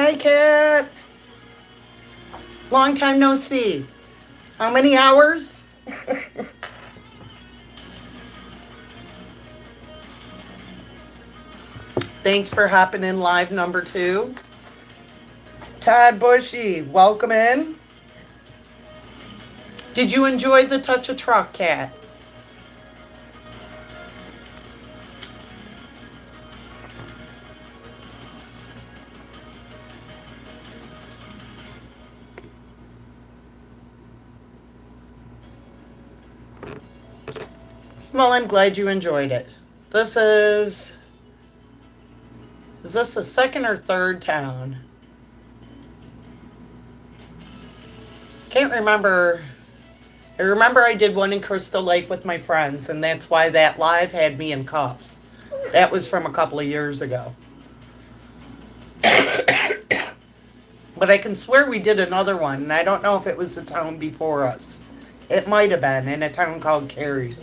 Hi, Kat. Long time no see. How many hours? Thanks for hopping in live number 2. Todd Bushy, welcome in. Did you enjoy the touch of truck, Kat? Well, I'm glad you enjoyed it. This is this the second or third town? Can't remember. I remember I did one in Crystal Lake with my friends, and that's why that live had me in cuffs. That was from a couple of years ago. But I can swear we did another one, and I don't know if it was the town before us. It might have been in a town called Cary.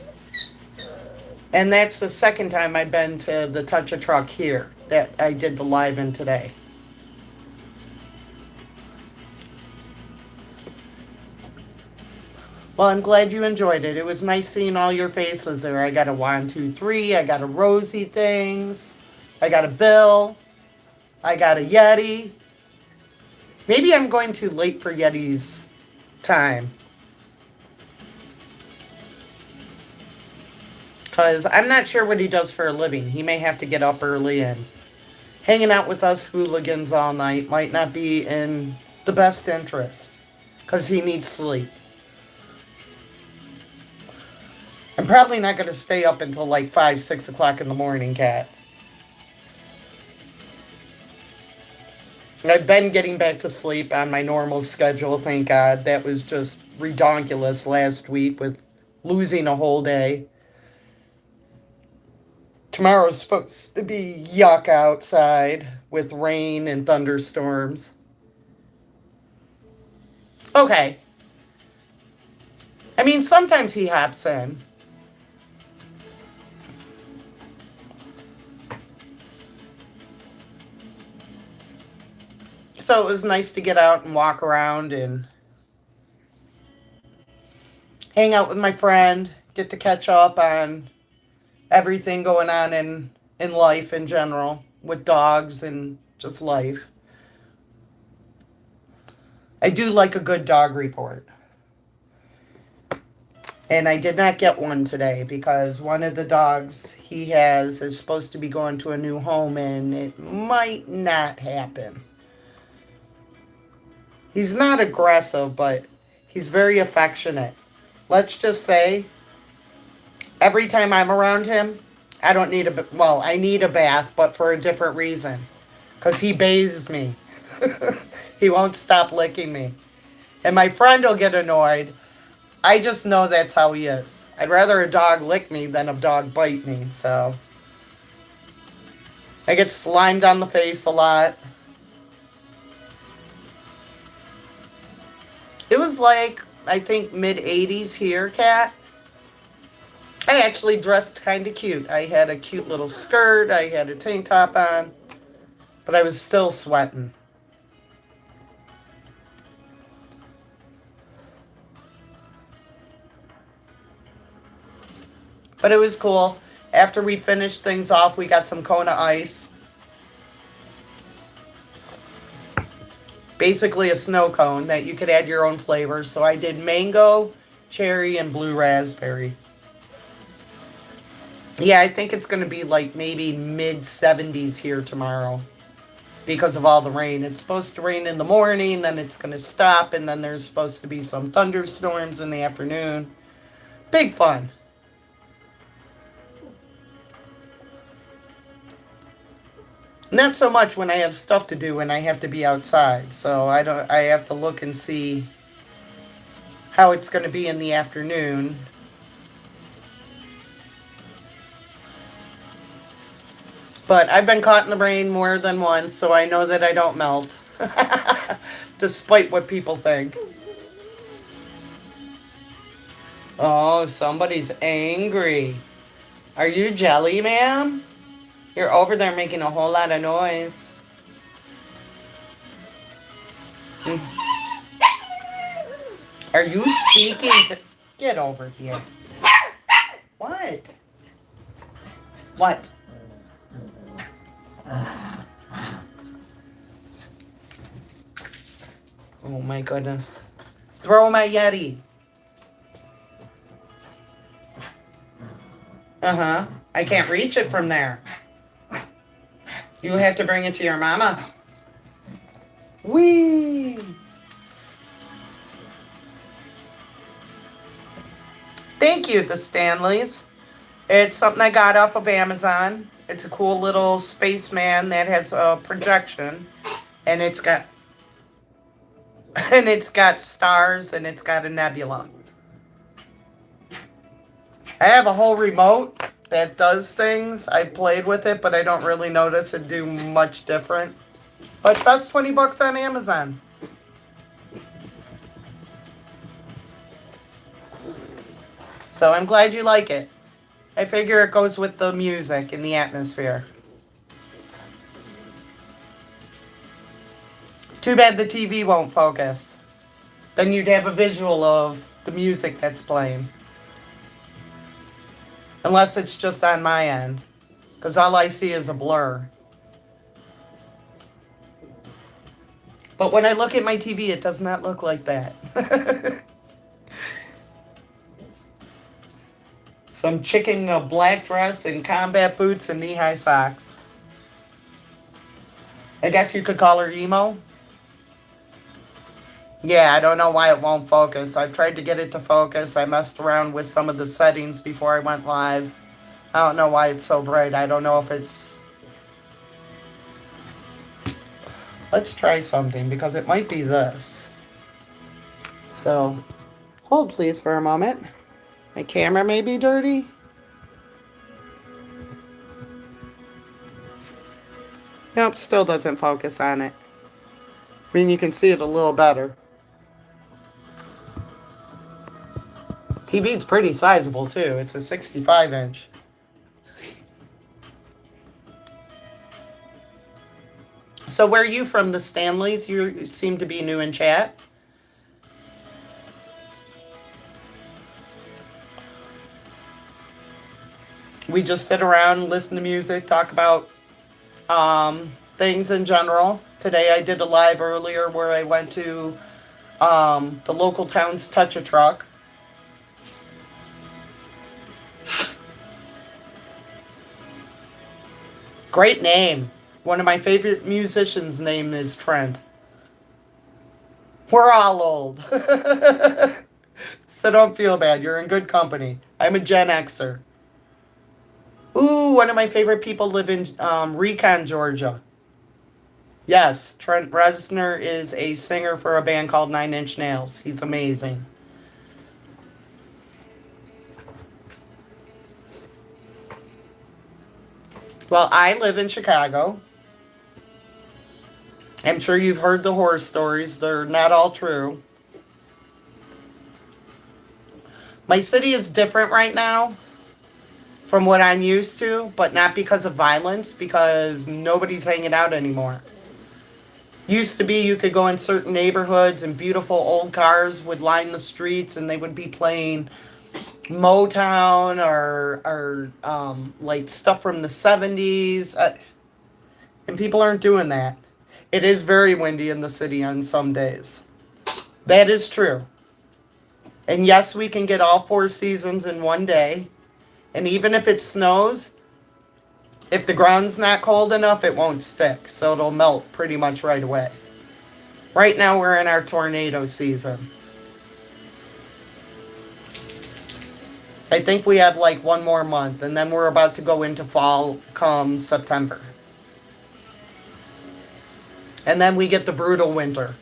And that's the second time I've been to the Touch a Truck here that I did the live in today. Well, I'm glad you enjoyed it. It was nice seeing all your faces there. I got a 1, 2, 3. I got a Rosie things. I got a Bill. I got a Yeti. Maybe I'm going too late for Yeti's time. Because I'm not sure what he does for a living. He may have to get up early, and hanging out with us hooligans all night might not be in the best interest. Because he needs sleep. I'm probably not going to stay up until like 5, 6 o'clock in the morning, Kat. I've been getting back to sleep on my normal schedule, thank God. That was just redonkulous last week with losing a whole day. Tomorrow's supposed to be yuck outside with rain and thunderstorms. Okay. I mean, sometimes he hops in. So it was nice to get out and walk around and hang out with my friend, get to catch up on everything going on in life in general, with dogs and just life. I do like a good dog report. And I did not get one today because one of the dogs he has is supposed to be going to a new home, and it might not happen. He's not aggressive, but he's very affectionate. Let's just say, every time I'm around him, I don't need I need a bath, but for a different reason. Because he bathes me. He won't stop licking me. And my friend will get annoyed. I just know that's how he is. I'd rather a dog lick me than a dog bite me, so. I get slimed on the face a lot. It was like, I think, mid-80s here, Kat. I actually dressed kind of cute. I had a cute little skirt. I had a tank top on. But I was still sweating. But it was cool. After we finished things off, we got some Kona ice. Basically a snow cone that you could add your own flavors. So I did mango, cherry, and blue raspberry. Yeah, I think it's going to be like maybe mid-70s here tomorrow because of all the rain. It's supposed to rain in the morning, then it's going to stop, and then there's supposed to be some thunderstorms in the afternoon. Big fun. Not so much when I have stuff to do and I have to be outside. So I have to look and see how it's going to be in the afternoon. But I've been caught in the rain more than once, so I know that I don't melt. Despite what people think. Oh, somebody's angry. Are you jelly, ma'am? You're over there making a whole lot of noise. Mm. Are you speaking to... Get over here. What? What? Oh my goodness. Throw my Yeti. Uh-huh. I can't reach it from there. You have to bring it to your mama. Whee! Thank you, the Stanleys. It's something I got off of Amazon. It's a cool little spaceman that has a projection. And it's got... And it's got stars and it's got a nebula. I have a whole remote that does things. I played with it, but I don't really notice it do much different. But that's $20 on Amazon. So I'm glad you like it. I figure it goes with the music and the atmosphere. Too bad the TV won't focus. Then you'd have a visual of the music that's playing. Unless it's just on my end. Because all I see is a blur. But when I look at my TV, it does not look like that. Some chick in a black dress and combat boots and knee-high socks. I guess you could call her emo. Yeah, I don't know why it won't focus. I've tried to get it to focus. I messed around with some of the settings before I went live. I don't know why it's so bright. I don't know if it's... Let's try something because it might be this. So, hold please for a moment. My camera may be dirty. Nope, still doesn't focus on it. I mean, you can see it a little better. TV's pretty sizable too. It's a 65-inch. So where are you from, the Stanleys? You seem to be new in chat. We just sit around, listen to music, talk about things in general. Today I did a live earlier where I went to the local town's Touch a Truck. Great name. One of my favorite musicians' name is Trent. We're all old. So don't feel bad. You're in good company. I'm a Gen Xer. Ooh, one of my favorite people live in Recon, Georgia. Yes, Trent Reznor is a singer for a band called 9 Inch Nails. He's amazing. Well, I live in Chicago. I'm sure you've heard the horror stories. They're not all true. My city is different right now from what I'm used to, but not because of violence, because nobody's hanging out anymore. Used to be you could go in certain neighborhoods and beautiful old cars would line the streets and they would be playing Motown or like stuff from the 70s. And people aren't doing that. It is very windy in the city on some days. That is true. And yes, we can get all 4 seasons in one day. And even if it snows, if the ground's not cold enough, it won't stick. So it'll melt pretty much right away. Right now we're in our tornado season. I think we have like 1 more month. And then we're about to go into fall come September. And then we get the brutal winter.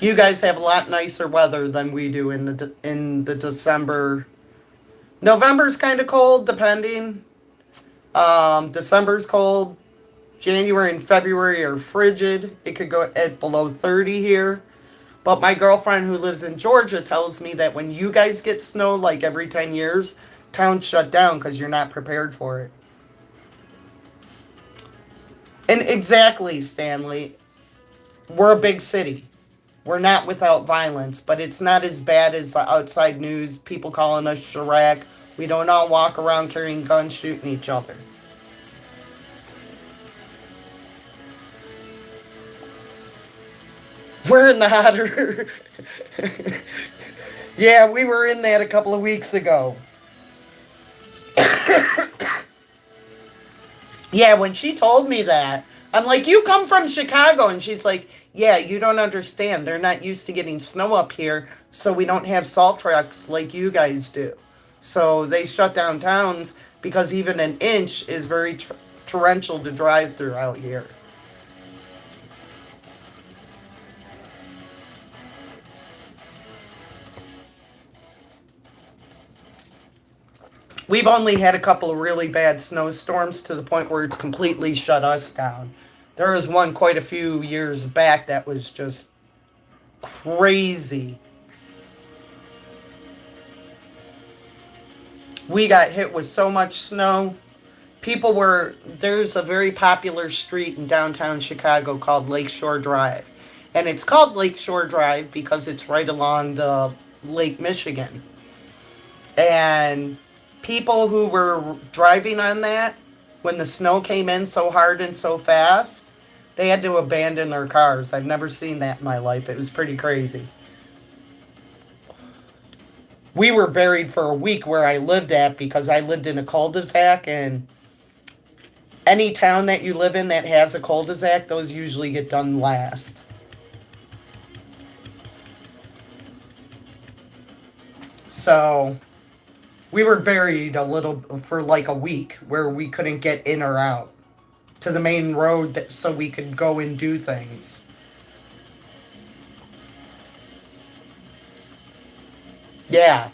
You guys have a lot nicer weather than we do in the December. November's kind of cold, depending. December's cold. January and February are frigid. It could go at below 30 here. But my girlfriend who lives in Georgia tells me that when you guys get snow, like every 10 years, towns shut down because you're not prepared for it. And exactly, Stanley. We're a big city. We're not without violence, but it's not as bad as the outside news, people calling us Chirac. We don't all walk around carrying guns shooting each other. We're in the hotter. Yeah, we were in that a couple of weeks ago. Yeah, when she told me that, I'm like, you come from Chicago. And she's like, yeah, you don't understand. They're not used to getting snow up here, so we don't have salt trucks like you guys do. So they shut down towns because even an inch is very torrential to drive through out here. We've only had a couple of really bad snowstorms to the point where it's completely shut us down. There was one quite a few years back that was just crazy. We got hit with so much snow. There's a very popular street in downtown Chicago called Lakeshore Drive. And it's called Lakeshore Drive because it's right along the Lake Michigan. And people who were driving on that, when the snow came in so hard and so fast, they had to abandon their cars. I've never seen that in my life. It was pretty crazy. We were buried for a week where I lived at because I lived in a cul-de-sac, and any town that you live in that has a cul-de-sac, those usually get done last. So we were buried a little for like a week where we couldn't get in or out to the main road so we could go and do things. Yeah,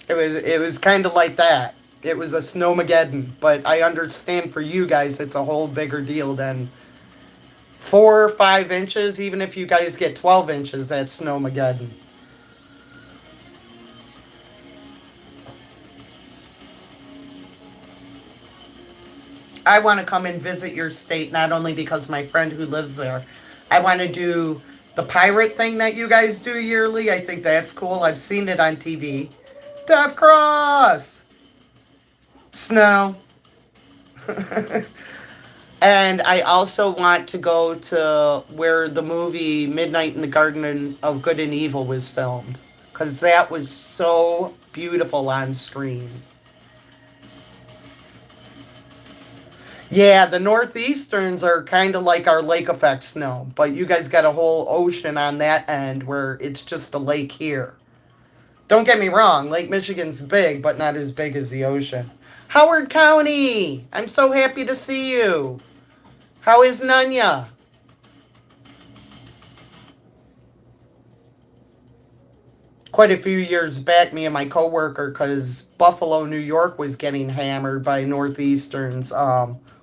it was kind of like that. It was a snowmageddon, but I understand for you guys it's a whole bigger deal than 4 or 5 inches. Even if you guys get 12 inches, that's snowmageddon. I want to come and visit your state not only because my friend who lives there. I want to do the pirate thing that you guys do yearly. I think that's cool. I've seen it on TV. Death Cross! Snow. And I also want to go to where the movie Midnight in the Garden of Good and Evil was filmed. Because that was so beautiful on screen. Yeah, the Northeasterns are kind of like our lake effect snow, but you guys got a whole ocean on that end where it's just a lake here. Don't get me wrong, Lake Michigan's big, but not as big as the ocean. Howard County, I'm so happy to see you. How is Nunya? Quite a few years back, me and my coworker, because Buffalo, New York was getting hammered by Northeasterns.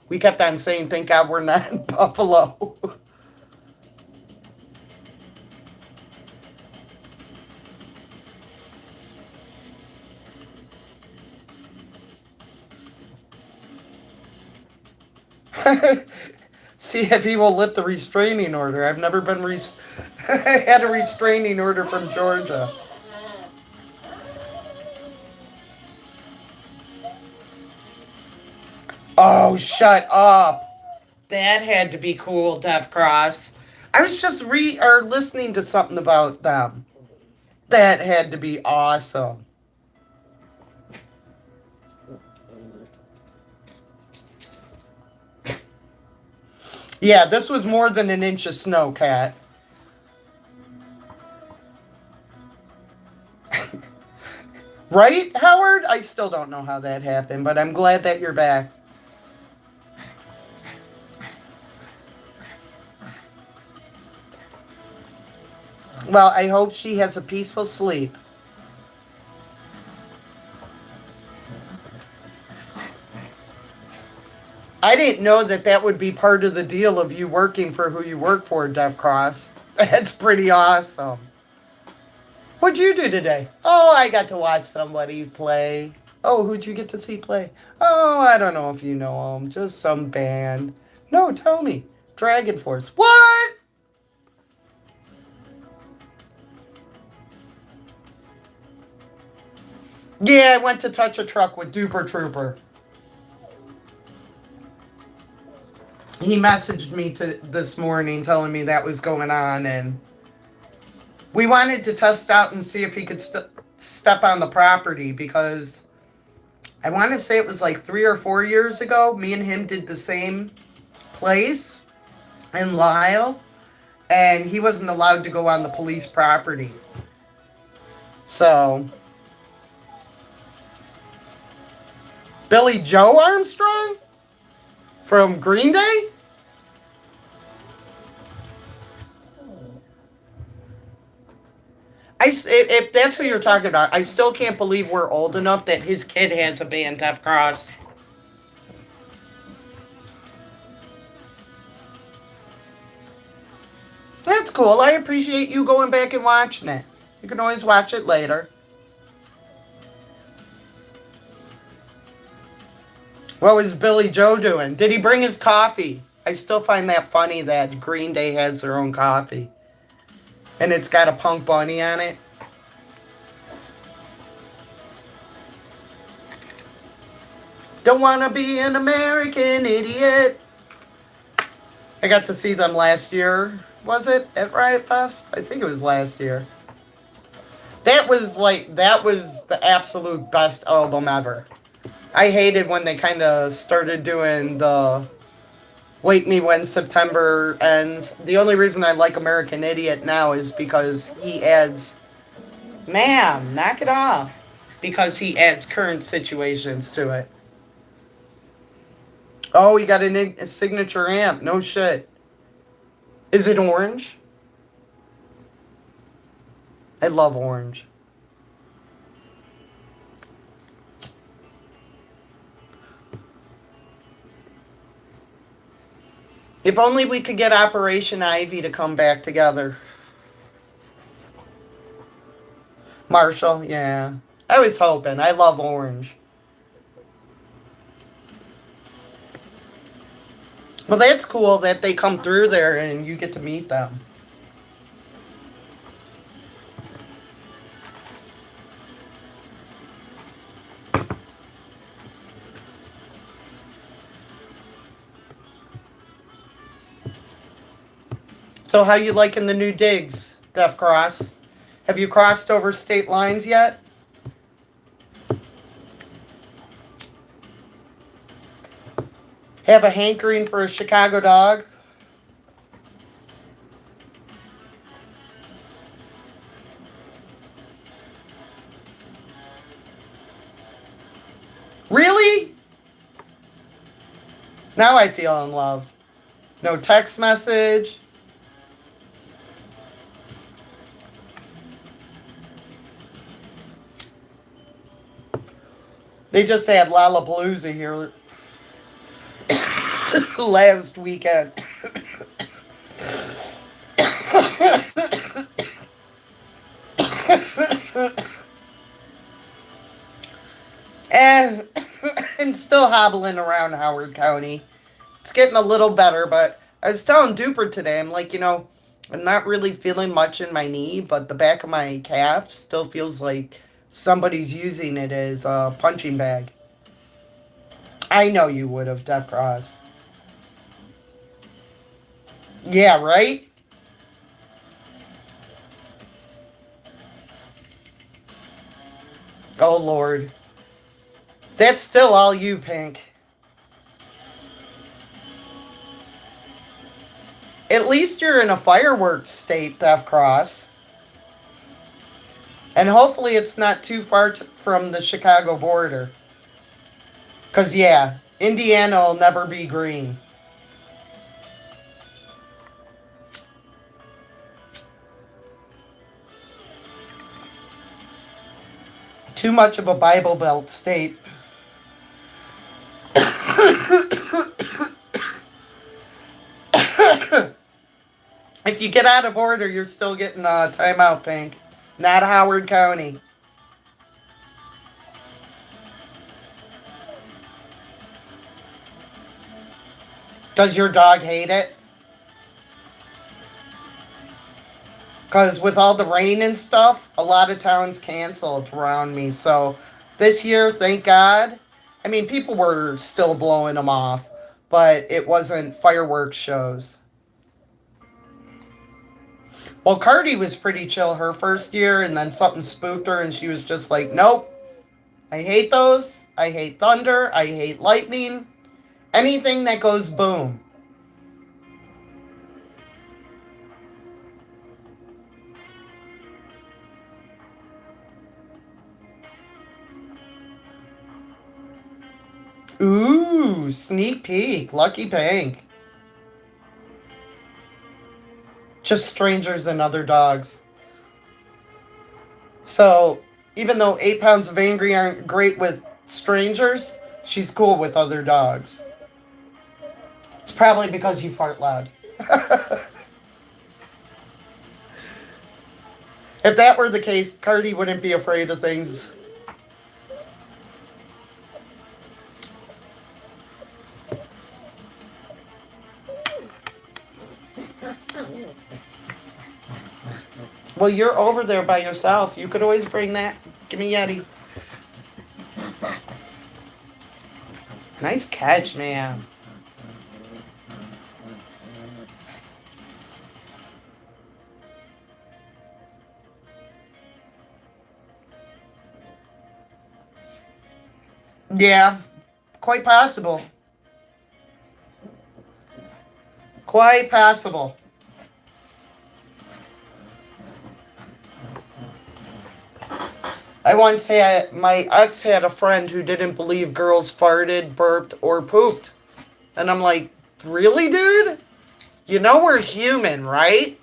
We kept on saying, thank God we're not in Buffalo. See if he will lift the restraining order. I've never been had a restraining order from Georgia. Oh, shut up. That had to be cool, Death Cross. I was just listening to something about them. That had to be awesome. Yeah, this was more than an inch of snow, Cat. Right, Howard? I still don't know how that happened, but I'm glad that you're back. Well, I hope she has a peaceful sleep. I didn't know that that would be part of the deal of you working for who you work for, Dev Cross. That's pretty awesome. What'd you do today? Oh, I got to watch somebody play. Oh, who'd you get to see play? Oh, I don't know if you know them. Just some band. No, tell me. Dragon Force. What? Yeah, I went to touch a truck with Duper Trooper. He messaged me this morning telling me that was going on, and we wanted to test out and see if he could step on the property because I want to say it was like 3 or 4 years ago. Me and him did the same place in Lyle, and he wasn't allowed to go on the police property. So, Billy Joe Armstrong from Green Day? If that's who you're talking about, I still can't believe we're old enough that his kid has a band, Deaf Cross. That's cool. I appreciate you going back and watching it. You can always watch it later. What was Billy Joe doing? Did he bring his coffee? I still find that funny that Green Day has their own coffee. And it's got a punk bunny on it. Don't want to be an American idiot. I got to see them last year. Was it at Riot Fest? I think it was last year. That was the absolute best album ever. I hated when they kind of started doing the Wake Me When September Ends. The only reason I like American Idiot now is because he adds, ma'am, knock it off. Because he adds current situations to it. Oh, he got a signature amp. No shit. Is it orange? I love orange. If only we could get Operation Ivy to come back together. Marshall, yeah. I was hoping. I love orange. Well, that's cool that they come through there and you get to meet them. So how you liking the new digs, Deaf Cross? Have you crossed over state lines yet? Have a hankering for a Chicago dog? Really? Now I feel unloved. No text message. They just had Lollapalooza here last weekend. And I'm still hobbling around Howard County. It's getting a little better, but I was telling Duper today, I'm like, I'm not really feeling much in my knee, but the back of my calf still feels like somebody's using it as a punching bag. I know you would have, Deaf Cross. Yeah, right? Oh, Lord. That's still all you, Pink. At least you're in a fireworks state, Deaf Cross. And hopefully it's not too far from the Chicago border. Because, yeah, Indiana will never be green. Too much of a Bible Belt state. If you get out of order, you're still getting a timeout, Pink. Not Howard County. Does your dog hate it? Because with all the rain and stuff, a lot of towns canceled around me. So This year, thank God. I mean, people were still blowing them off, but it wasn't fireworks shows. Well, Cardi was pretty chill her first year, and then something spooked her, and she was just like, nope, I hate those. I hate thunder. I hate lightning. Anything that goes boom. Ooh, sneak peek. Lucky Pink. Just strangers and other dogs. So, even though 8 pounds of angry aren't great with strangers, she's cool with other dogs. It's probably because you fart loud. If that were the case, Cardi wouldn't be afraid of things. Well, you're over there by yourself. You could always bring that. Give me Yeti. Nice catch, man. Yeah, quite possible. Quite possible. I once had, my ex had a friend who didn't believe girls farted, burped, or pooped. And I'm like, really, dude? You know we're human, right?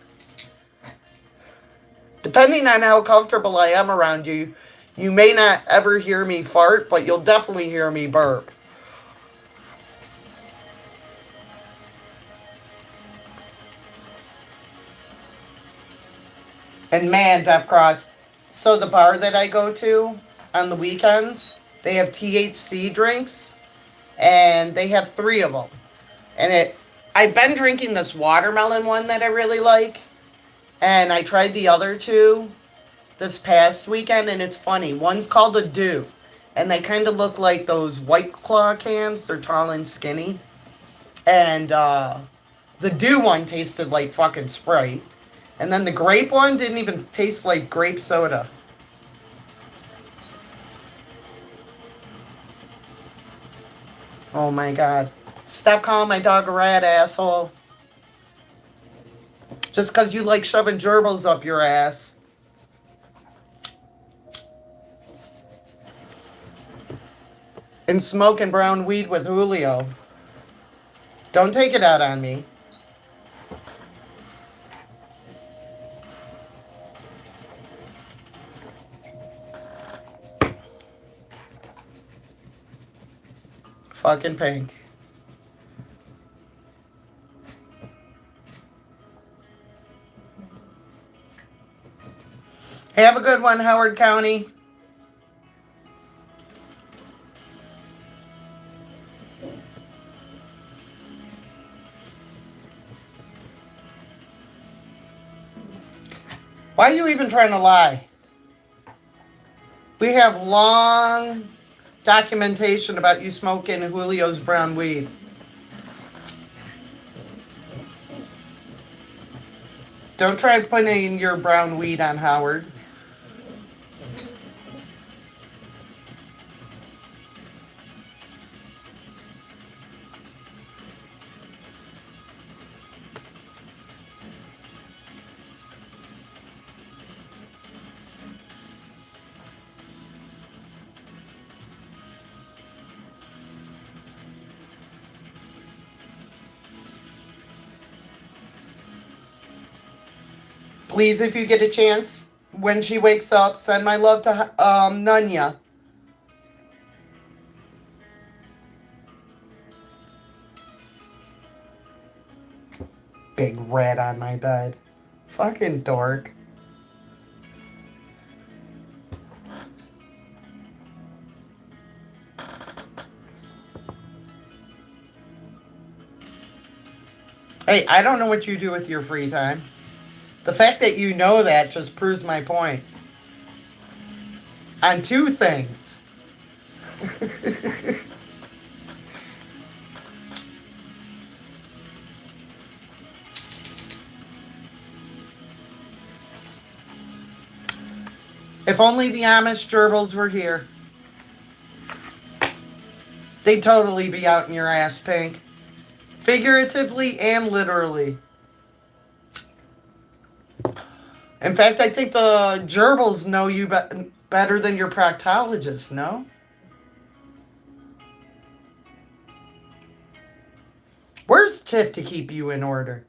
Depending on how comfortable I am around you, you may not ever hear me fart, but you'll definitely hear me burp. And man, Death Cross, so the bar that I go to on the weekends, they have THC drinks, and they have 3 of them. And I've been drinking this watermelon one that I really like, and I tried the other 2 this past weekend, and it's funny. One's called a Dew, and they kind of look like those White Claw cans. They're tall and skinny. And the Dew one tasted like fucking Sprite. And then the grape one didn't even taste like grape soda. Oh my god. Stop calling my dog a rat, asshole. Just because you like shoving gerbils up your ass. And smoking brown weed with Julio. Don't take it out on me. Fucking Pink. Have a good one, Howard County. Why are you even trying to lie? We have long documentation about you smoking Julio's brown weed. Don't try putting your brown weed on Howard. Please, if you get a chance, when she wakes up, send my love to Nunya. Big rat on my bed. Fucking dork. Hey, I don't know what you do with your free time. The fact that you know that just proves my point. On 2 things. If only the Amish gerbils were here. They'd totally be out in your ass, Pink. Figuratively and literally. In fact, I think the gerbils know you better than your proctologist, no? Where's Tiff to keep you in order?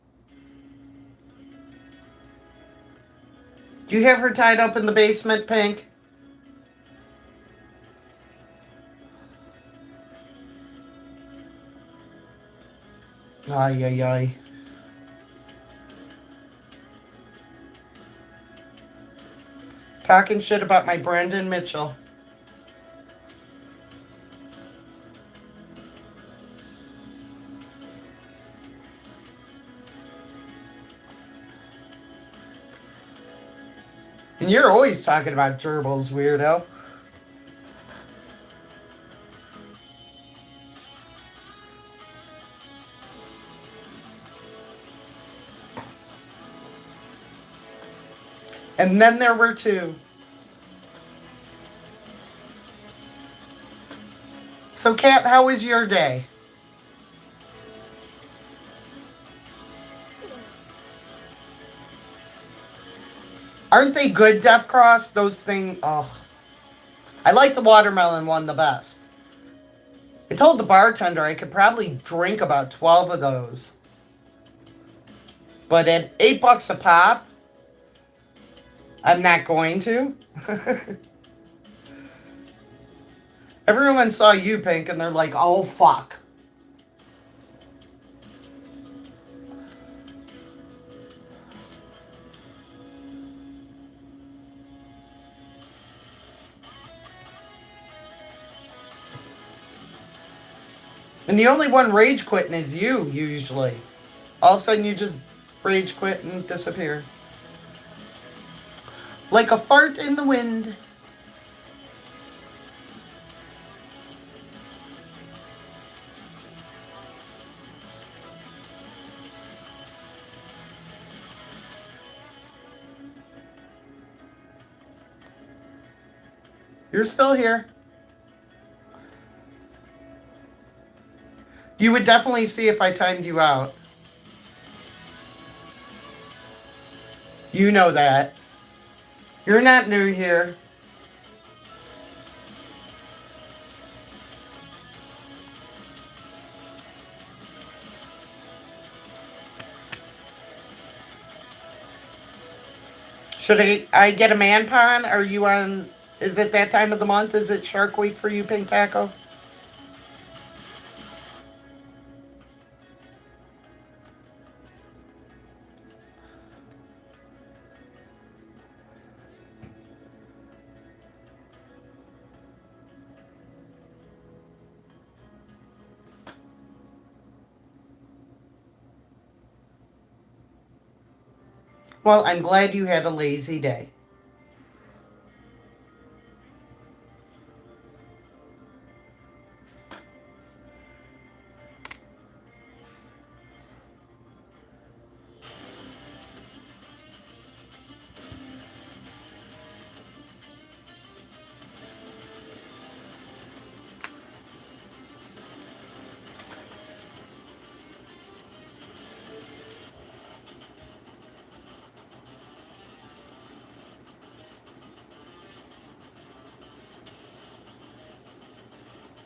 Do you have her tied up in the basement, Pink? Ay, ay, ay. Talking shit about my Brandon Mitchell. And you're always talking about gerbils, weirdo. And then there were two. So, Kat, how was your day? Aren't they good, Def Cross? Those things. Oh. I like the watermelon one the best. I told the bartender I could probably drink about 12 of those. But at $8 a pop, I'm not going to. Everyone saw you, Pink, and they're like, oh, fuck. And the only one rage quitting is you, usually. All of a sudden, you just rage quit and disappear. Like a fart in the wind. You're still here. You would definitely see if I timed you out. You know that. You're not new here. Should I get a man pond? Are you on... Is it that time of the month? Is it Shark Week for you, Pink Taco? Well, I'm glad you had a lazy day.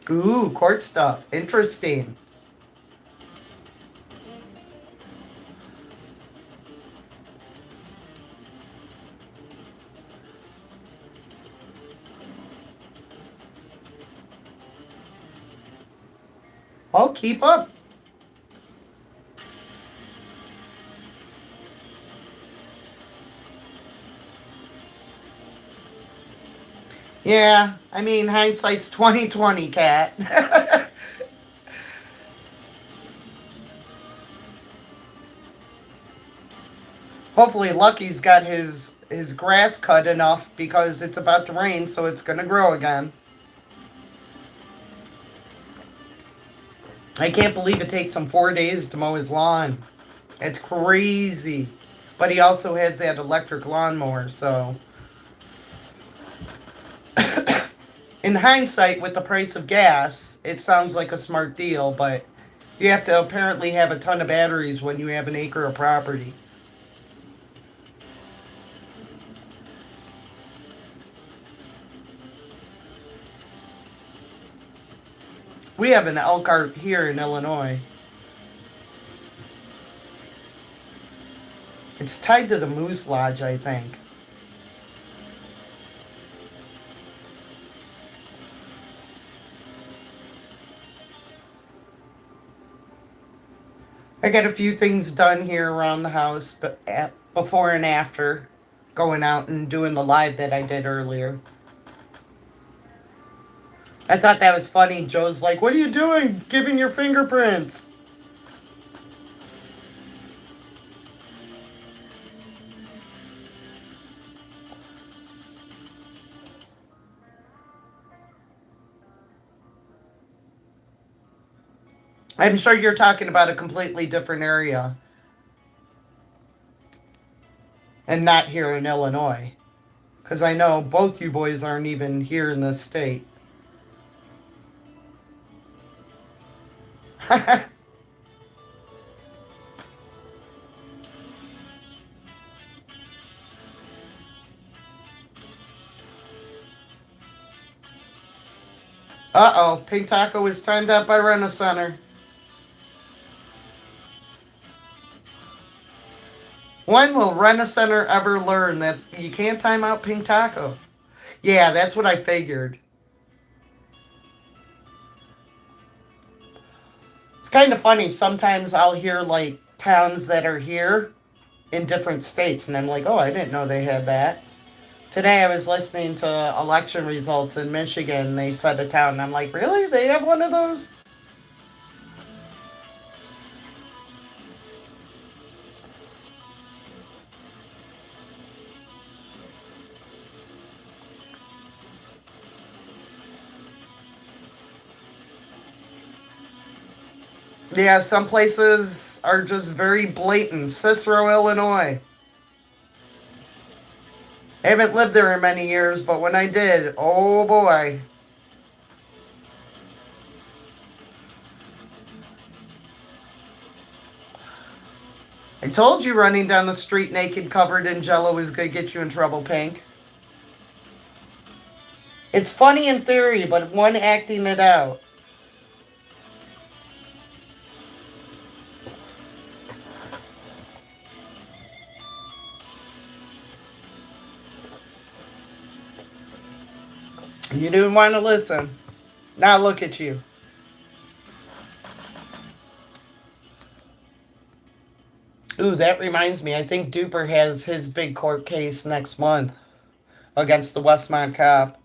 Ooh, court stuff. Interesting. Oh, keep up. Yeah, I mean, hindsight's 20/20, Cat. Hopefully Lucky's got his grass cut enough because it's about to rain, so it's going to grow again. I can't believe it takes him 4 days to mow his lawn. It's crazy. But he also has that electric lawnmower, so in hindsight, with the price of gas, it sounds like a smart deal, but you have to apparently have a ton of batteries when you have an acre of property. We have an elk art here in Illinois. It's tied to the Moose Lodge, I think. I got a few things done here around the house, but before and after going out and doing the live that I did earlier. I thought that was funny. Joe's like, "What are you doing? Giving your fingerprints?" I'm sure you're talking about a completely different area and not here in Illinois. Because I know both you boys aren't even here in this state. Uh-oh, Pink Taco is timed out by Rent-A-Center. When will Rent-A-Center ever learn that you can't time out Pink Taco? Yeah, that's what I figured. It's kind of funny. Sometimes I'll hear like towns that are here in different states, and I'm like, oh, I didn't know they had that. Today I was listening to election results in Michigan. They said a town, and I'm like, really? They have one of those? Yeah, some places are just very blatant. Cicero, Illinois. I haven't lived there in many years, but when I did, oh boy. I told you running down the street naked covered in jello is going to get you in trouble, Pink. It's funny in theory, but one acting it out. You didn't want to listen. Now look at you. Ooh, that reminds me. I think Duper has his big court case next month against the Westmont cop.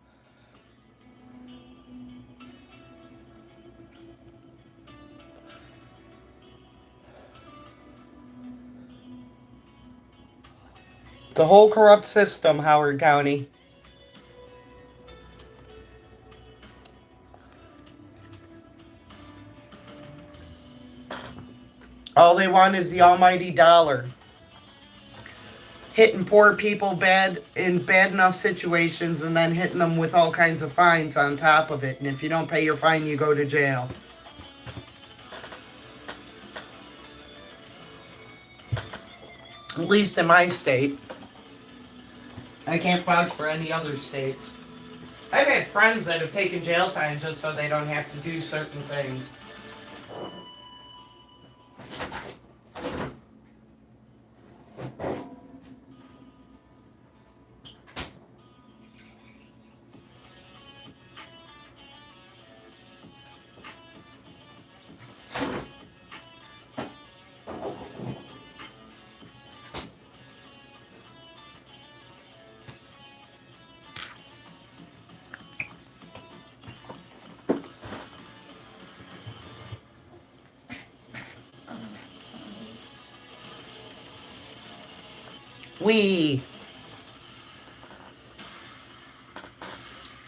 It's a whole corrupt system, Howard County. All they want is the almighty dollar. Hitting poor people bad in bad enough situations and then hitting them with all kinds of fines on top of it. And if you don't pay your fine, you go to jail. At least in my state. I can't vouch for any other states. I've had friends that have taken jail time just so they don't have to do certain things.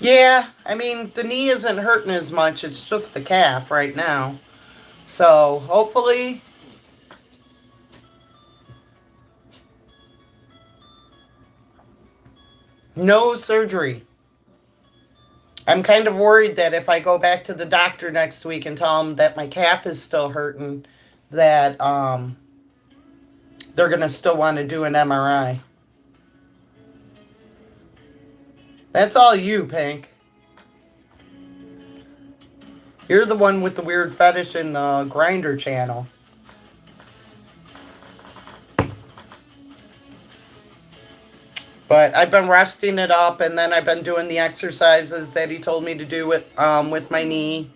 Yeah, I mean, the knee isn't hurting as much. It's just the calf right now. So hopefully, no surgery. I'm kind of worried that if I go back to the doctor next week and tell them that my calf is still hurting, that they're going to still want to do an MRI. That's all you, Pink. You're the one with the weird fetish in the grinder channel. But I've been resting it up, and then I've been doing the exercises that he told me to do with my knee.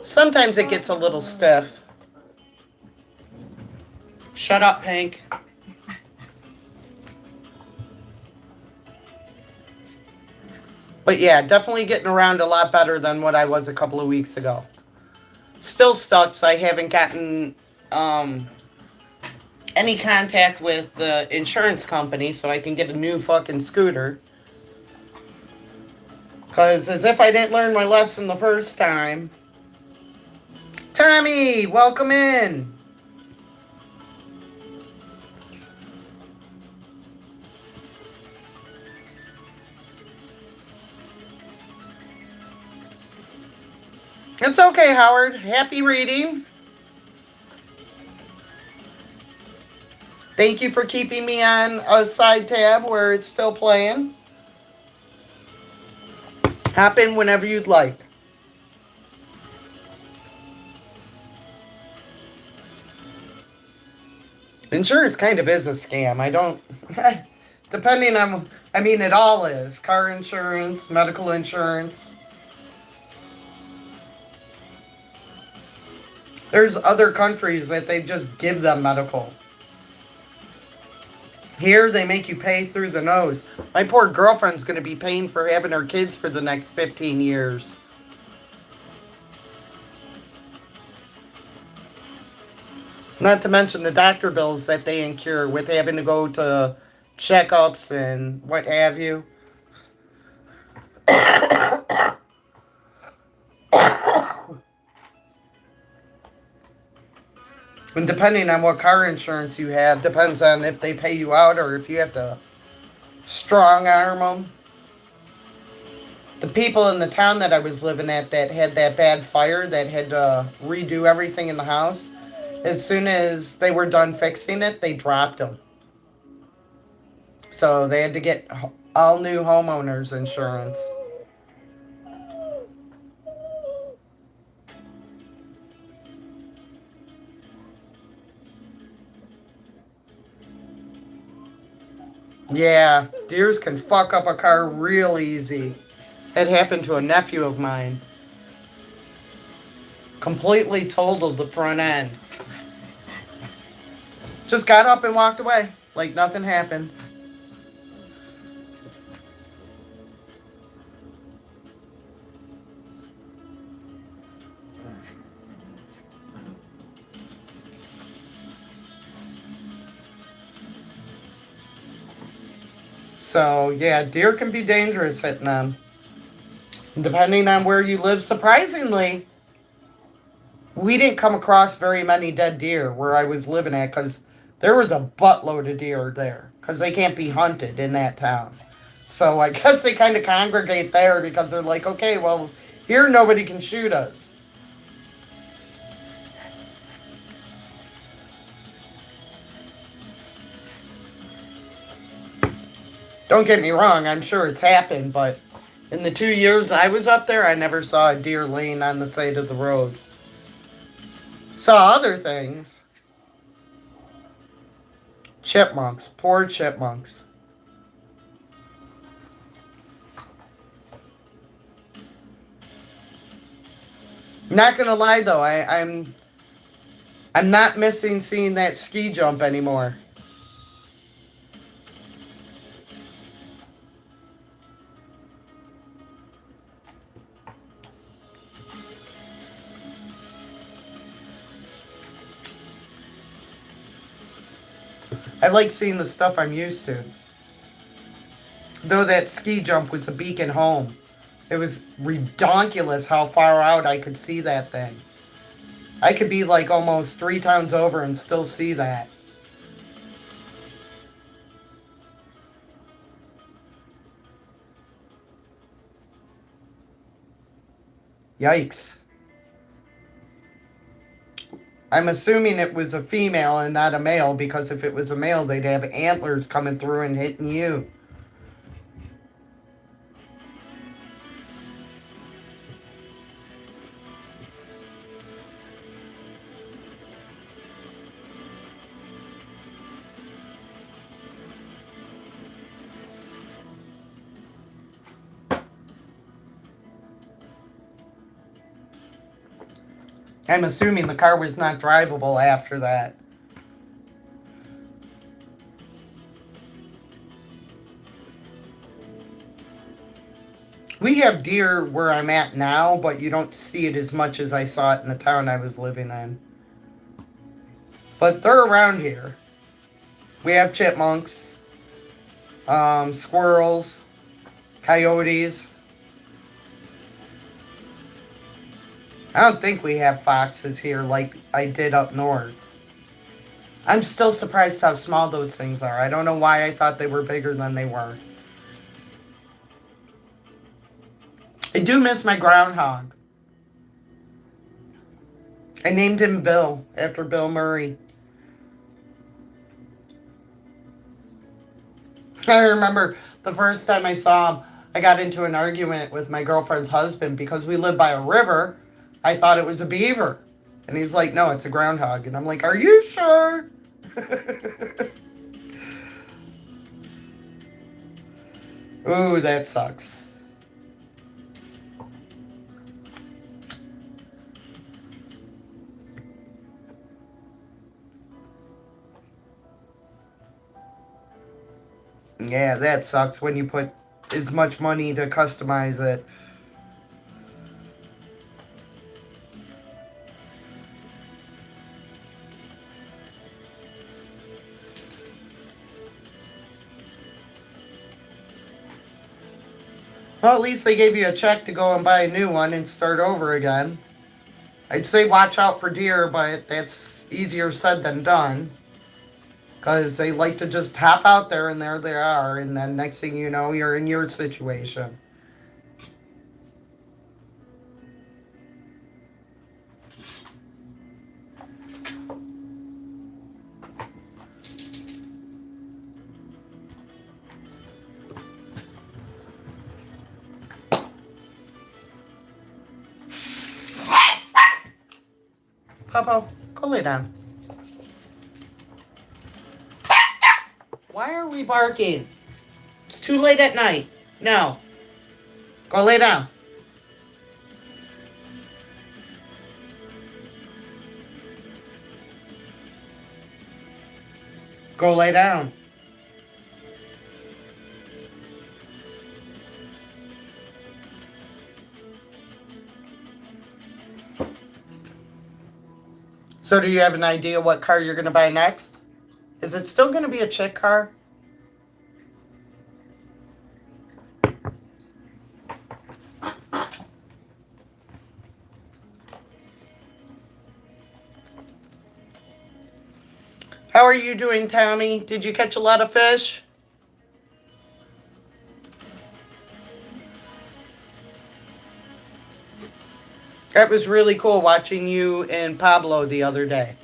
Sometimes it gets a little stiff. Shut up, Pink. But yeah, definitely getting around a lot better than what I was a couple of weeks ago. Still sucks. I haven't gotten any contact with the insurance company so I can get a new fucking scooter. Because as if I didn't learn my lesson the first time. Tommy, welcome in. It's okay, Howard. Happy reading. Thank you for keeping me on a side tab where it's still playing. Hop in whenever you'd like. Insurance kind of is a scam. I don't... Depending on... I mean, it all is. Car insurance, medical insurance. There's other countries that they just give them medical. Here, they make you pay through the nose. My poor girlfriend's going to be paying for having her kids for the next 15 years. Not to mention the doctor bills that they incur with having to go to checkups and what have you. And depending on what car insurance you have, depends on if they pay you out or if you have to strong arm them. The people in the town that I was living at that had that bad fire that had to redo everything in the house, as soon as they were done fixing it, they dropped them. So they had to get all new homeowners insurance. Yeah, deers can fuck up a car real easy. It happened to a nephew of mine. Completely totaled the front end. Just got up and walked away like nothing happened. So, yeah, deer can be dangerous hitting them. Depending on where you live, surprisingly, we didn't come across very many dead deer where I was living at because there was a buttload of deer there because they can't be hunted in that town. So I guess they kind of congregate there because they're like, okay, well, here nobody can shoot us. Don't get me wrong, I'm sure it's happened, but in the 2 years I was up there, I never saw a deer laying on the side of the road. Saw other things. Chipmunks, poor chipmunks. Not gonna lie though, I'm not missing seeing that ski jump anymore. I like seeing the stuff I'm used to. Though that ski jump was a beacon home. It was redonkulous how far out I could see that thing. I could be like almost 3 towns over and still see that. Yikes. I'm assuming it was a female and not a male, because if it was a male, they'd have antlers coming through and hitting you. I'm assuming the car was not drivable after that. We have deer where I'm at now, but you don't see it as much as I saw it in the town I was living in. But they're around here. We have chipmunks, squirrels, coyotes. I don't think we have foxes here like I did up north. I'm still surprised how small those things are. I don't know why I thought they were bigger than they were. I do miss my groundhog. I named him Bill, after Bill Murray. I remember the first time I saw him, I got into an argument with my girlfriend's husband because we live by a river. I thought it was a beaver. And he's like, no, it's a groundhog. And I'm like, are you sure? Ooh, that sucks. Yeah, that sucks when you put as much money to customize it. Well, at least they gave you a check to go and buy a new one and start over again. I'd say watch out for deer, but that's easier said than done. Because they like to just hop out there and there they are. And then next thing you know, you're in your situation. Papa, go lay down. Why are we barking? It's too late at night. No. Go lay down. Go lay down. So do you have an idea what car you're going to buy next? Is it still going to be a chick car? How are you doing, Tommy? Did you catch a lot of fish? That was really cool watching you and Pablo the other day.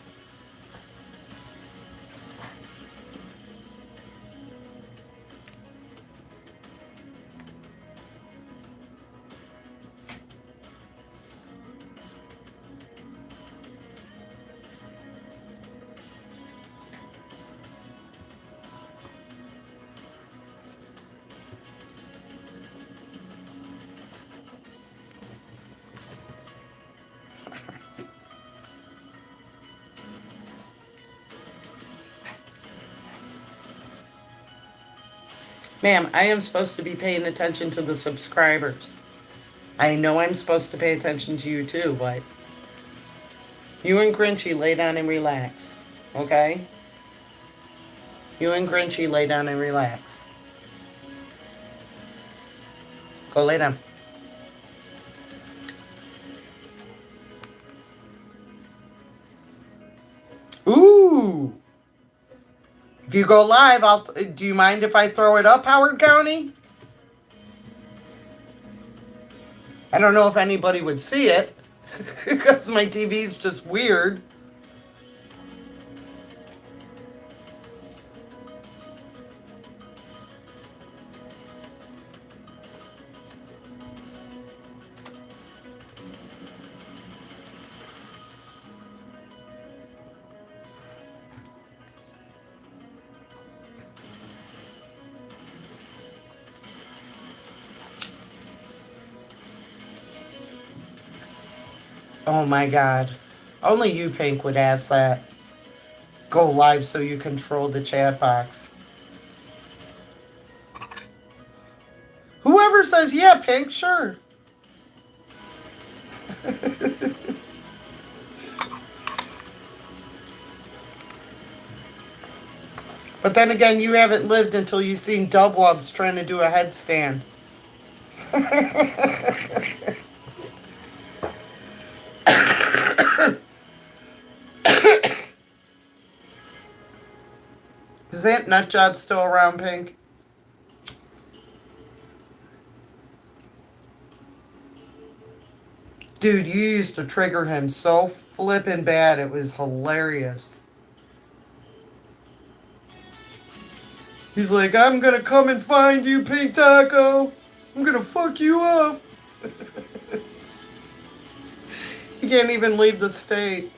Ma'am, I am supposed to be paying attention to the subscribers. I know I'm supposed to pay attention to you too, but you and Grinchy lay down and relax, okay? You and Grinchy lay down and relax. Go lay down. If you go live, do you mind if I throw it up, Howard County? I don't know if anybody would see it because my TV's just weird. Oh my God. Only you, Pink, would ask that. Go live so you control the chat box. Whoever says, yeah, Pink, sure. But then again, you haven't lived until you've seen Dubwubs trying to do a headstand. Is that nutjob still around, Pink? Dude, you used to trigger him so flippin' bad, it was hilarious. He's like, I'm gonna come and find you, Pink Taco. I'm gonna fuck you up. He can't even leave the state.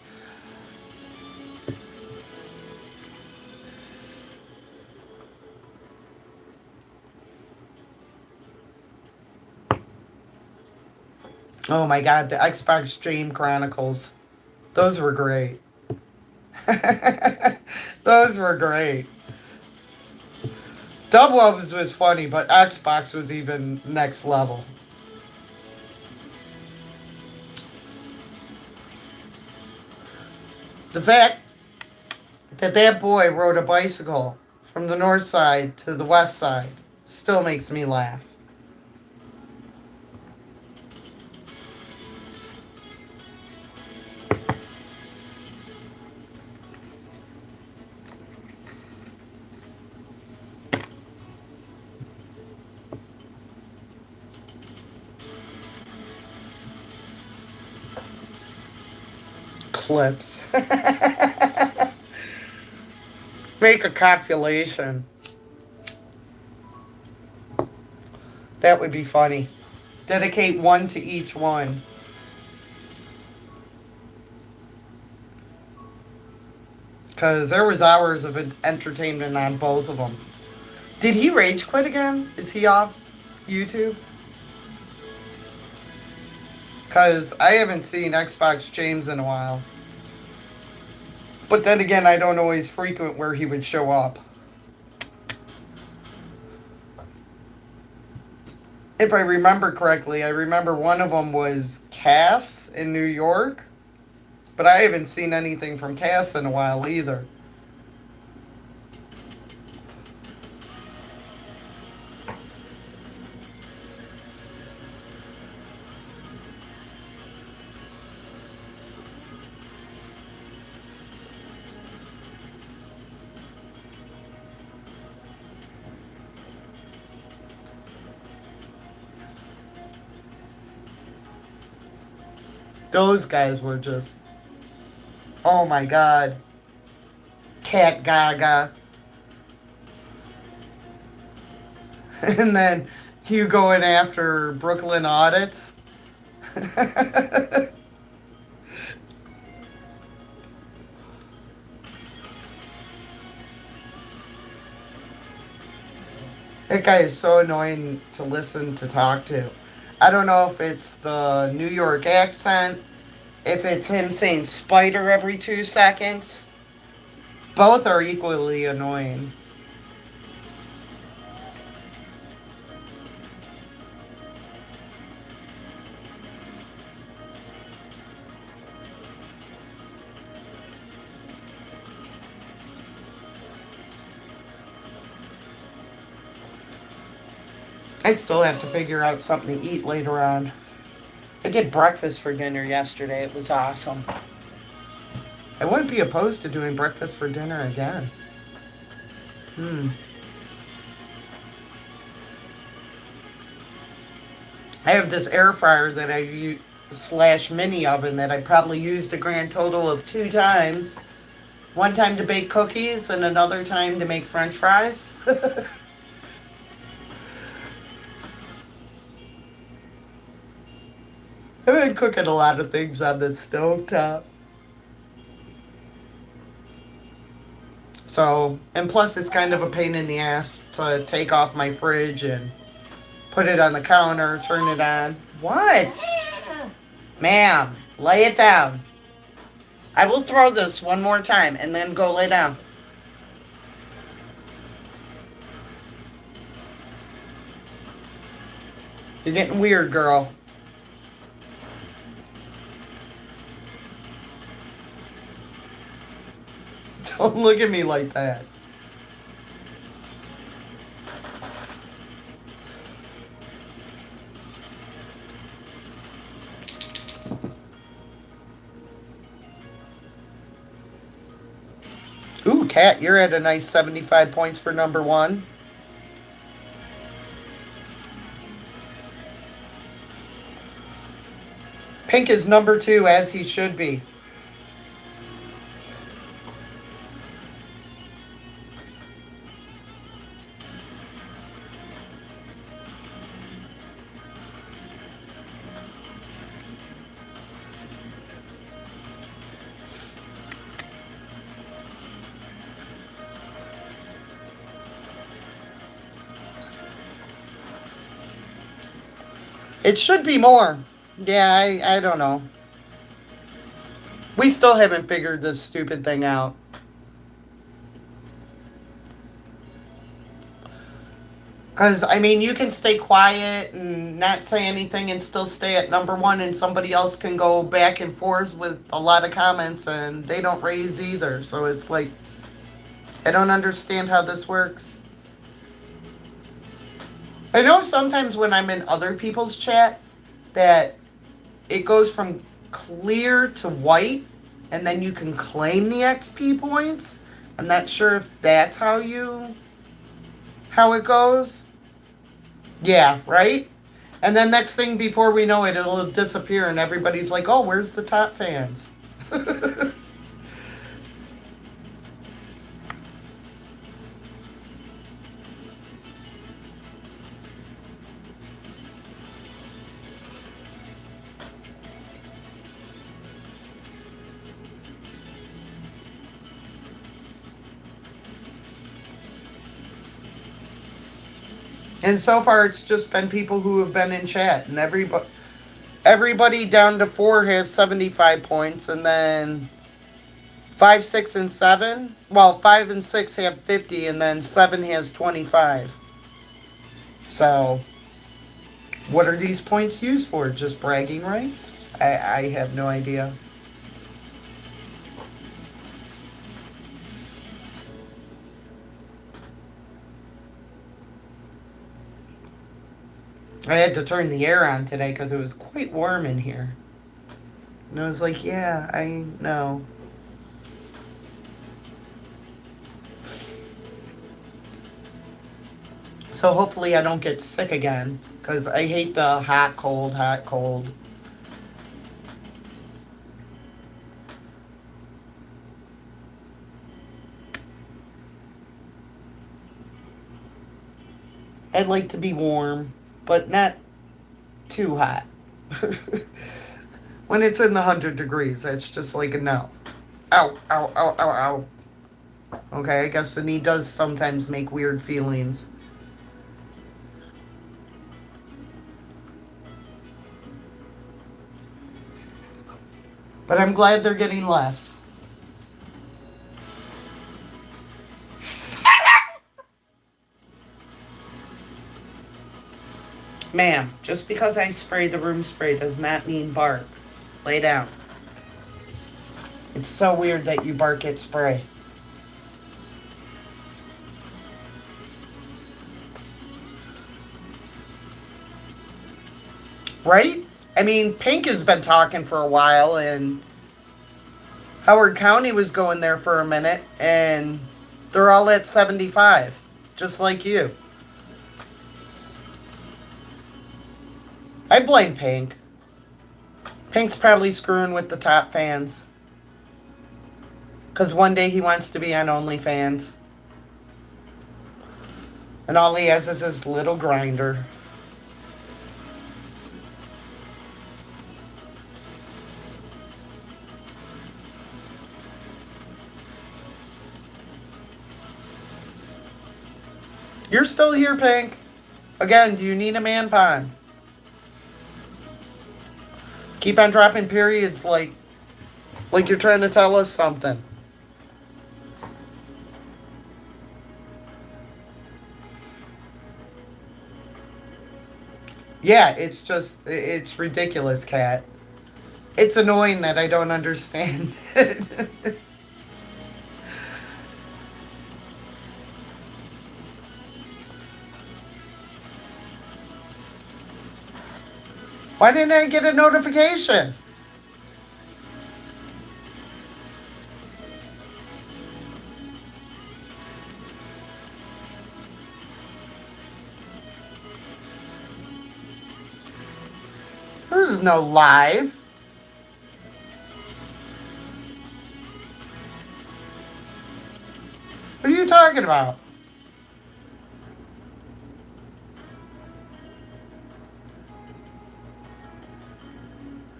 Oh my God, the Xbox Dream Chronicles. Those were great. Those were great. Dubwubs was funny, but Xbox was even next level. The fact that that boy rode a bicycle from the north side to the west side still makes me laugh. Clips. Make a copulation. That would be funny. Dedicate one to each one. Because there was hours of entertainment on both of them. Did he rage quit again? Is he off YouTube? Because I haven't seen Xbox James in a while. But then again, I don't always frequent where he would show up. If I remember correctly, I remember one of them was Cass in New York. But I haven't seen anything from Cass in a while either. Those guys were just, oh my God. Cat Gaga. And then you going after Brooklyn Audits. That guy is so annoying to listen to talk to. I don't know if it's the New York accent, if it's him saying spider every 2 seconds. Both are equally annoying. I still have to figure out something to eat later on. I did breakfast for dinner yesterday. It was awesome. I wouldn't be opposed to doing breakfast for dinner again. Hmm. I have this air fryer that I use slash mini oven that I probably used a grand total of 2 times. One time to bake cookies and another time to make French fries. I've been cooking a lot of things on this stove top. So, and plus it's kind of a pain in the ass to take off my fridge and put it on the counter, turn it on. What? Ma'am, lay it down. I will throw this one more time and then go lay down. You're getting weird, girl. Don't look at me like that. Ooh, Kat, you're at a nice 75 points for number one. Pink is number two, as he should be. It should be more. Yeah, I don't know. We still haven't figured this stupid thing out. Because, I mean, you can stay quiet and not say anything and still stay at number one, and somebody else can go back and forth with a lot of comments and they don't raise either. So it's like, I don't understand how this works. I know sometimes when I'm in other people's chat that it goes from clear to white and then you can claim the XP points. I'm not sure if that's how it goes. Yeah, right? And then next thing before we know it, it'll disappear and everybody's like, oh, where's the top fans? And so far, it's just been people who have been in chat, and everybody down to 4 has 75 points, and then 5, 6, and 7. Well, 5 and 6 have 50, and then 7 has 25. So, what are these points used for? Just bragging rights? I have no idea. I had to turn the air on today because it was quite warm in here. And I was like, yeah, I know. So hopefully I don't get sick again because I hate the hot, cold, hot, cold. I'd like to be warm, but not too hot. When it's in the 100 degrees, it's just like a no. Ow, ow, ow, ow, ow. Okay, I guess the knee does sometimes make weird feelings. But I'm glad they're getting less. Ma'am, just because I spray the room spray does not mean bark. Lay down. It's so weird that you bark at spray. Right? I mean, Pink has been talking for a while, and Howard County was going there for a minute, and They're all at 75, just like you. I blame Pink. Pink's probably screwing with the top fans. Because one day he wants to be on OnlyFans. And all he has is his little grinder. You're still here, Pink. Again, do you need a man pond? Keep on dropping periods like you're trying to tell us something. Yeah, it's ridiculous, Kat. It's annoying that I don't understand. Why didn't I get a notification? There's no live. What are you talking about?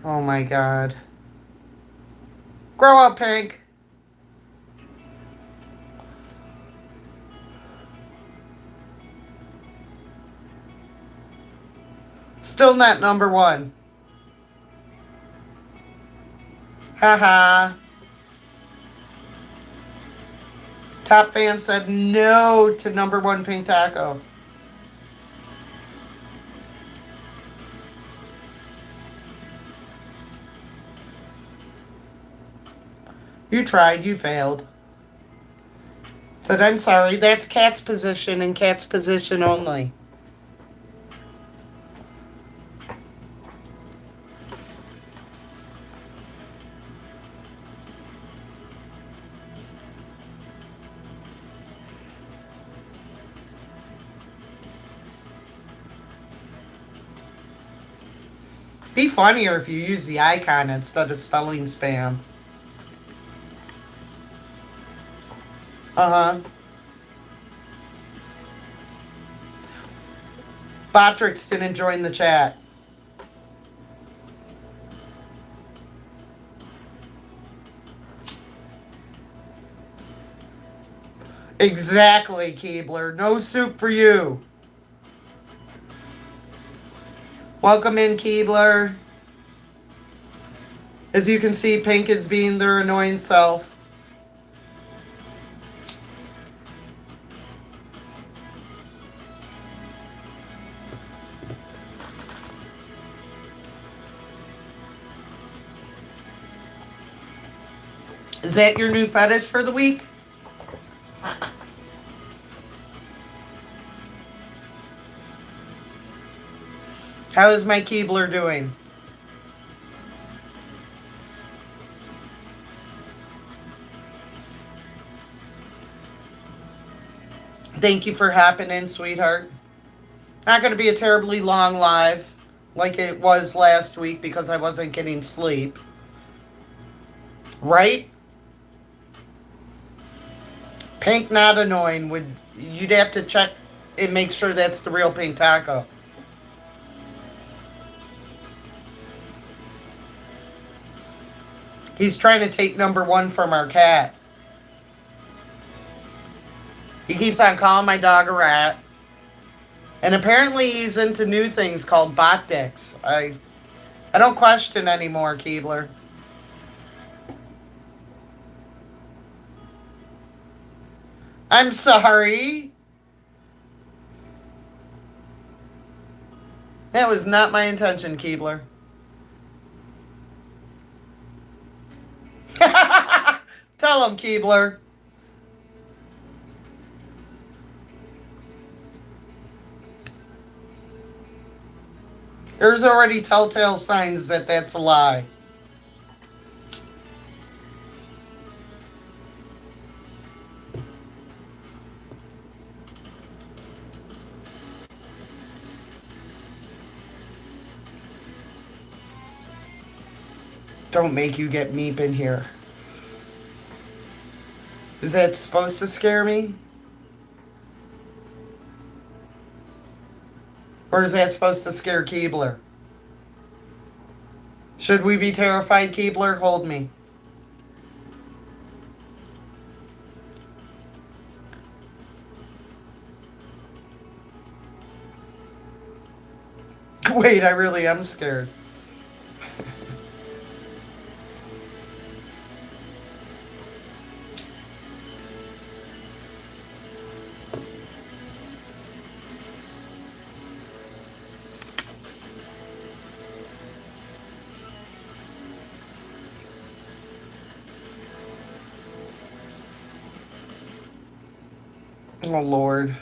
Oh my God. Grow up, Pink. Still not number one. Haha. Top fan said no to number one Pink Taco. You tried, you failed. Said, I'm sorry, that's Kat's position and Kat's position only. Be funnier if you use the icon instead of spelling spam. Uh-huh. Botrix didn't join the chat. Exactly, Keebler. No soup for you. Welcome in, Keebler. As you can see, Pink is being their annoying self. Is that your new fetish for the week? How is my Keebler doing? Thank you for hopping in, sweetheart. Not going to be a terribly long live like it was last week because I wasn't getting sleep. Right? Pink not annoying. You'd have to check and make sure that's the real Pink Taco. He's trying to take number one from our cat. He keeps on calling my dog a rat. And apparently he's into new things called bot dicks. I don't question anymore, Keebler. I'm sorry. That was not my intention, Keebler. Tell him, Keebler. There's already telltale signs that that's a lie. Don't make you get Meep in here. Is that supposed to scare me? Or is that supposed to scare Keebler? Should we be terrified, Keebler? Hold me. Wait, I really am scared. Oh, Lord.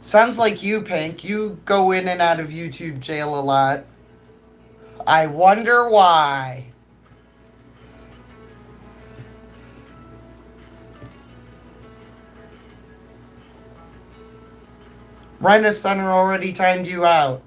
Sounds like you, Pink. You go in and out of YouTube jail a lot. I wonder why. Rena Center already timed you out.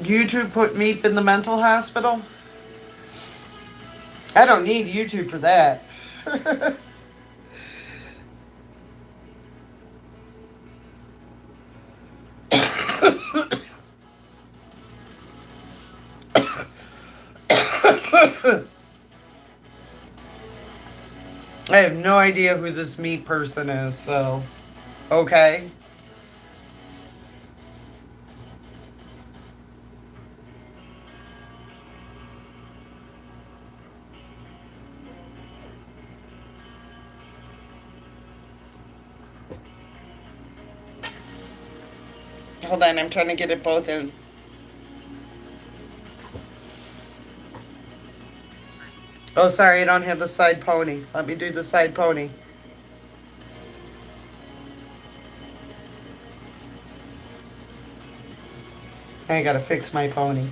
YouTube put Meep in the mental hospital? I don't need YouTube for that. I have no idea who this Meep person is, so... Okay. Hold on, I'm trying to get it both in. Oh, sorry, I don't have the side pony. Let me do the side pony. I gotta fix my pony.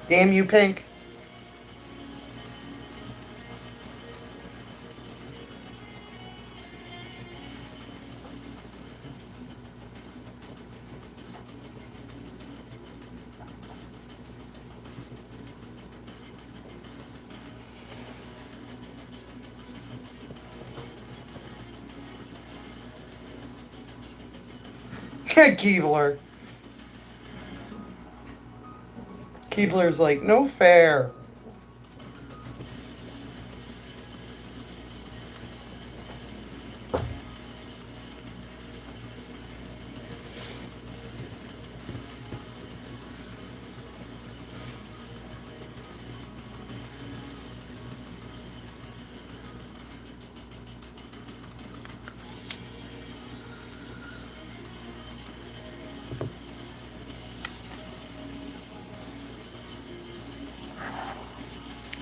Damn you, Pink. Keebler. Keebler's like, no fair.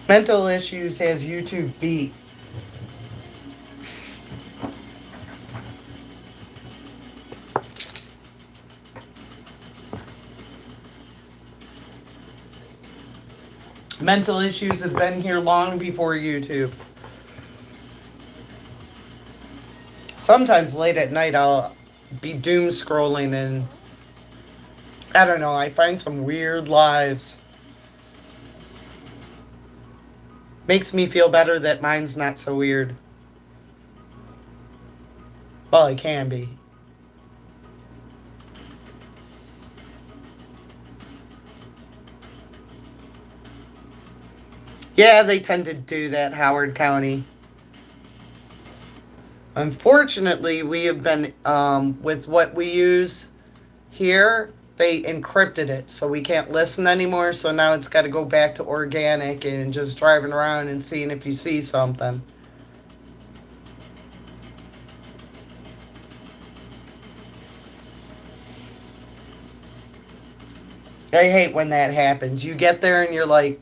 Mental issues has YouTube beat. Mental issues have been here long before YouTube. Sometimes late at night I'll be doom scrolling and I don't know, I find some weird lives. Makes me feel better that mine's not so weird. Well, it can be. Yeah, they tend to do that, Howard County. Unfortunately, we have been, with what we use here, they encrypted it, so we can't listen anymore, so now it's got to go back to organic and just driving around and seeing if you see something. I hate when that happens. You get there and you're like,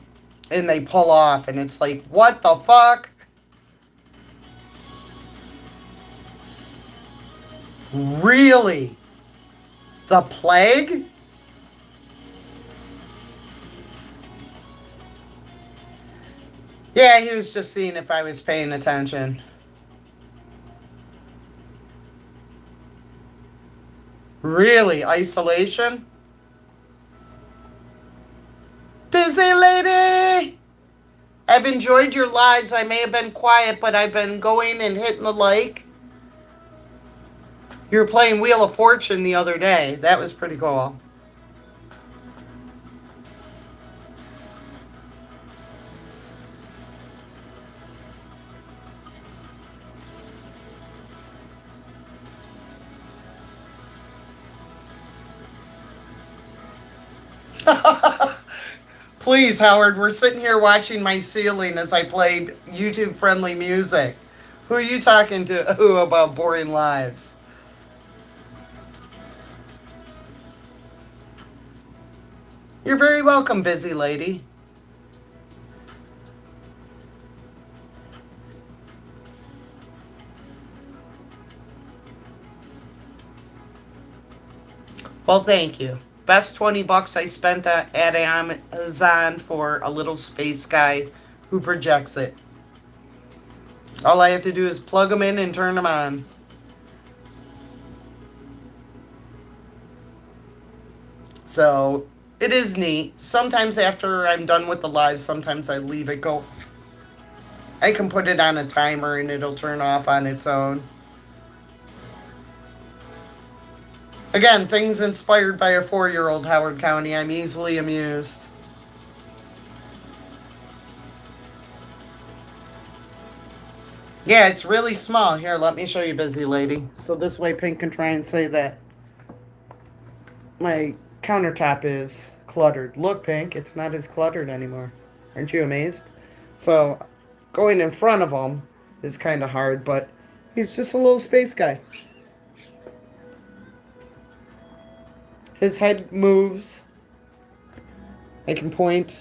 and they pull off, and it's like, what the fuck? Really? The plague? Yeah, he was just seeing if I was paying attention. Really? Isolation? Busy lady! I've enjoyed your lives. I may have been quiet, but I've been going and hitting the like. You were playing Wheel of Fortune the other day. That was pretty cool. Please, Howard, we're sitting here watching my ceiling as I played YouTube-friendly music. Who are you talking to about boring lives? You're very welcome, busy lady. Well, thank you. Best 20 bucks I spent at Amazon for a little space guy who projects it. All I have to do is plug them in and turn them on. So it is neat. Sometimes after I'm done with the live, sometimes I leave it go. I can put it on a timer and it'll turn off on its own. Again, things inspired by a 4-year-old, Howard County. I'm easily amused. Yeah, it's really small. Here, let me show you, busy lady. So this way Pink can try and say that my countertop is cluttered. Look, Pink, it's not as cluttered anymore. Aren't you amazed? So going in front of him is kind of hard, but he's just a little space guy. His head moves. I can point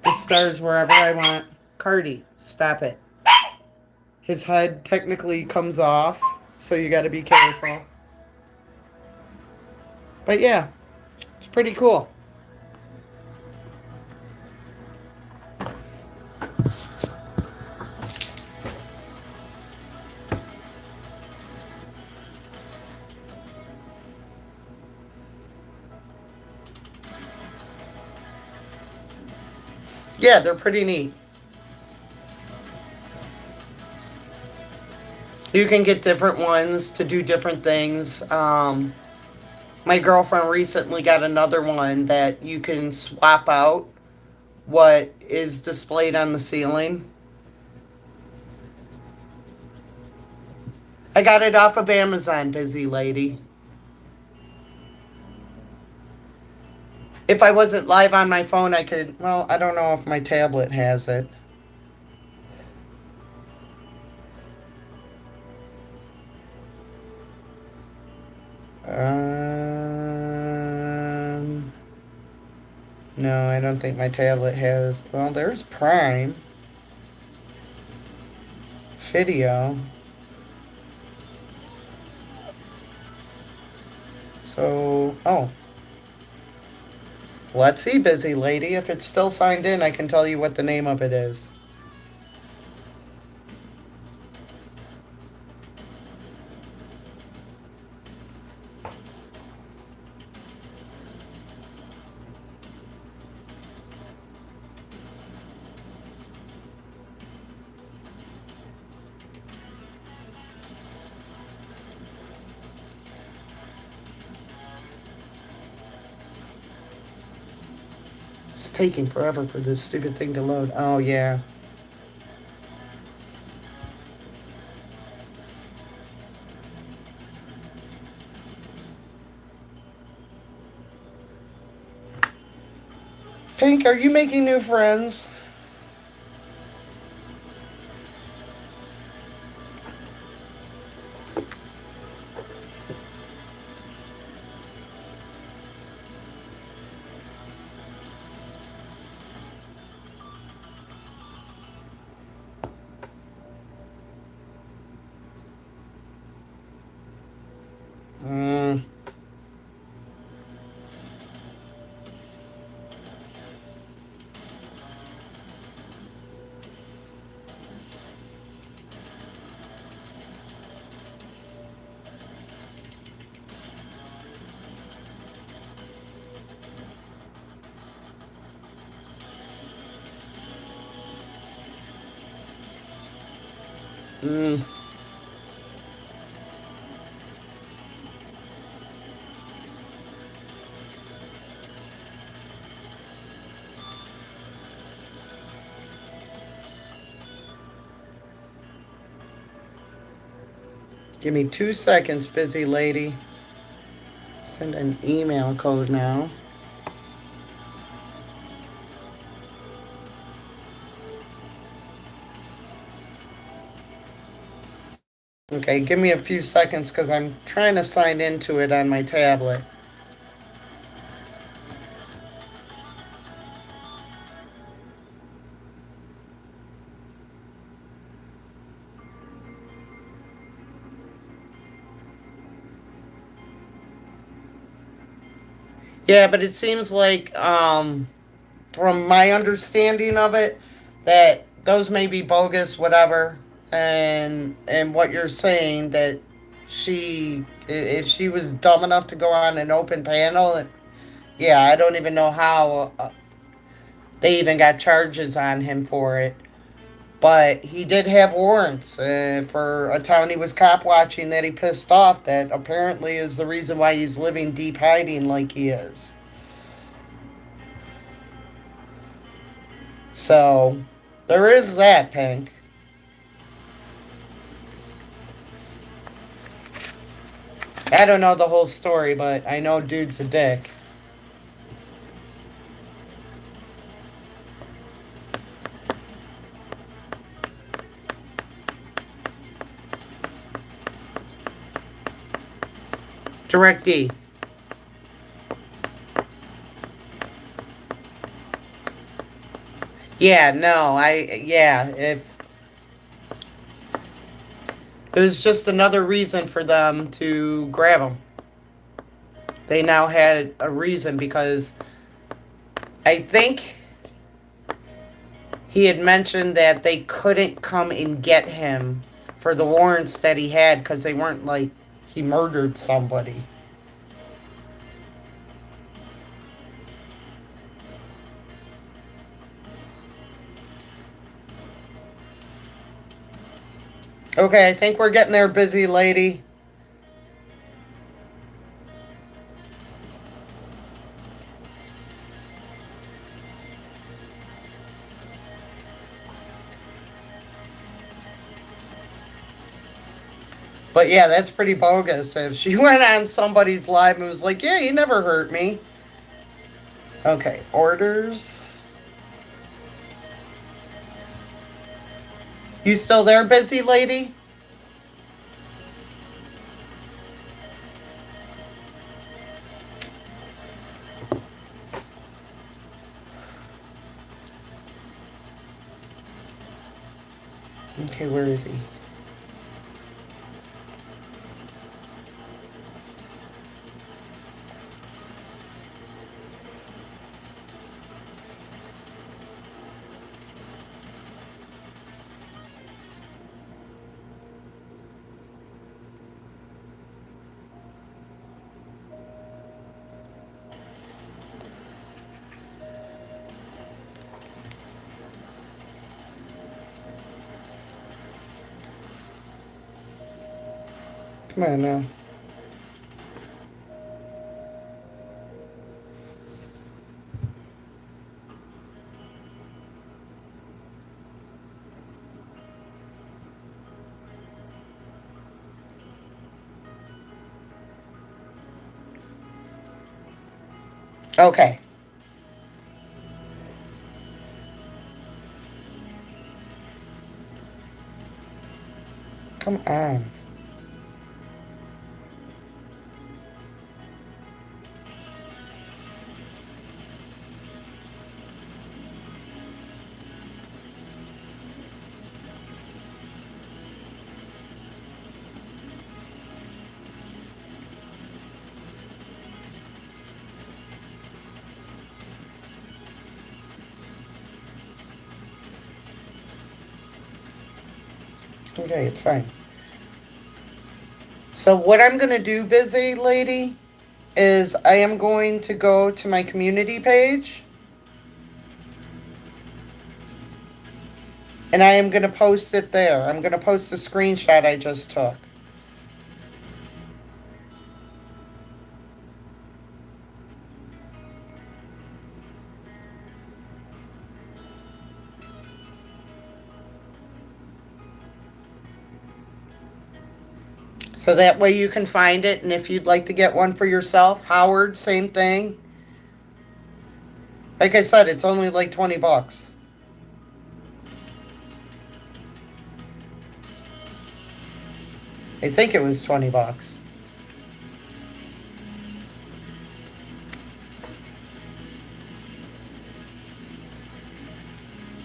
the stars wherever I want. Cardi, stop it. His head technically comes off, so you got to be careful. But yeah, it's pretty cool. Yeah, they're pretty neat. You can get different ones to do different things. My girlfriend recently got another one that you can swap out what is displayed on the ceiling. I got it off of Amazon, busy lady. If I wasn't live on my phone, I could, well, I don't know if my tablet has it. No, I don't think my tablet has. Well, there's Prime Video. So, oh. Let's see, busy lady. If it's still signed in, I can tell you what the name of it is. It's taking forever for this stupid thing to load. Oh, yeah. Pink, are you making new friends? Mm. Give me 2 seconds, busy lady. Send an email code now. Okay, give me a few seconds because I'm trying to sign into it on my tablet. Yeah, but it seems like, from my understanding of it, that those may be bogus, whatever, and what you're saying that if she was dumb enough to go on an open panel, yeah, I don't even know how they even got charges on him for it. But he did have warrants for a town he was cop watching that he pissed off. That apparently is the reason why he's living deep hiding like he is. So there is that, Pink. I don't know the whole story, but I know dude's a dick. Direct D. Yeah, no, if it was just another reason for them to grab him. They now had a reason because I think he had mentioned that they couldn't come and get him for the warrants that he had because they weren't like he murdered somebody. Okay, I think we're getting there, busy lady. But yeah, that's pretty bogus. If she went on somebody's live and was like, yeah, you never hurt me. Okay, orders. You still there, busy lady? Okay, where is he? Come on now. Okay. Come on. Okay, it's fine. So what I'm going to do, busy lady, is I am going to go to my community page. And I am going to post it there. I'm going to post a screenshot I just took. So that way you can find it. And if you'd like to get one for yourself, Howard, same thing. Like I said, it's only like 20 bucks. I think it was 20 bucks.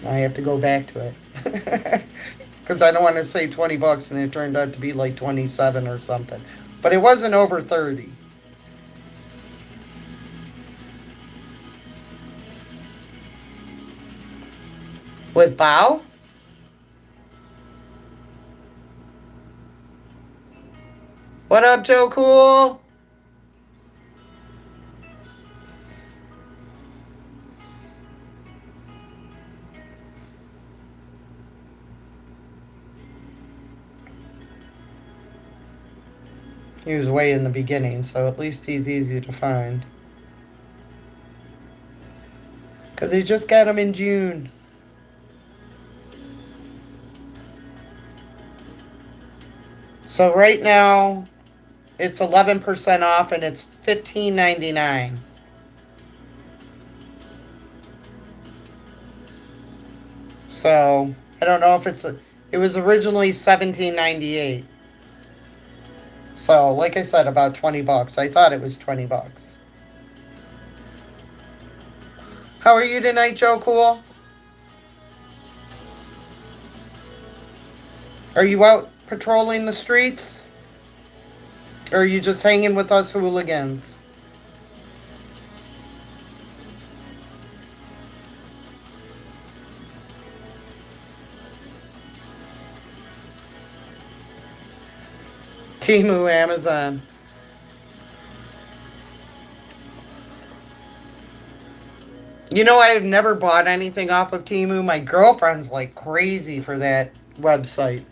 I have to go back to it. Because I don't want to say 20 bucks and it turned out to be like 27 or something. But it wasn't over 30. With Bow? What up, Joe Cool? He was way in the beginning, so at least he's easy to find. Because they just got him in June. So right now, it's 11% off and it's $15.99. So I don't know if it was originally $17.98. So like I said, about 20 bucks. I thought it was 20 bucks. How are you tonight, Joe Cool? Are you out patrolling the streets? Or are you just hanging with us hooligans? Temu, Amazon. You know, I've never bought anything off of Temu. My girlfriend's like crazy for that website.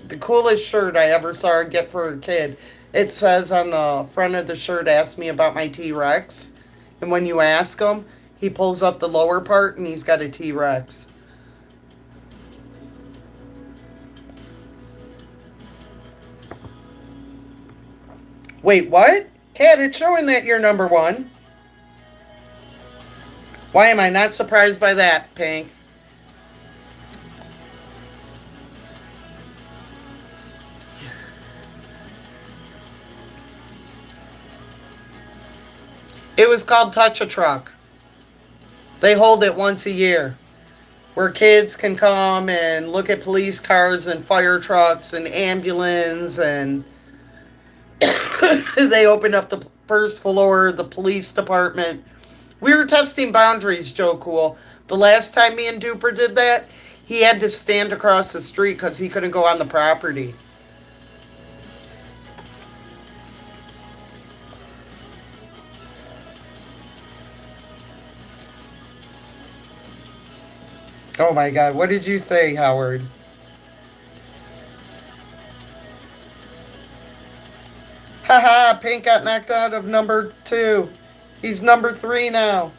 The coolest shirt I ever saw her get for her kid. It says on the front of the shirt, ask me about my T-Rex. And when you ask him, he pulls up the lower part and he's got a T-Rex. Wait, what? Cat, it's showing that you're number one. Why am I not surprised by that, Pink? It was called Touch a Truck. They hold it once a year, where kids can come and look at police cars and fire trucks and ambulance, and they open up the first floor of the police department. We were testing boundaries, Joe Cool. The last time me and Duper did that, he had to stand across the street because he couldn't go on the property. Oh my God, what did you say, Howard? Haha, Pink got knocked out of number 2. He's number 3 now.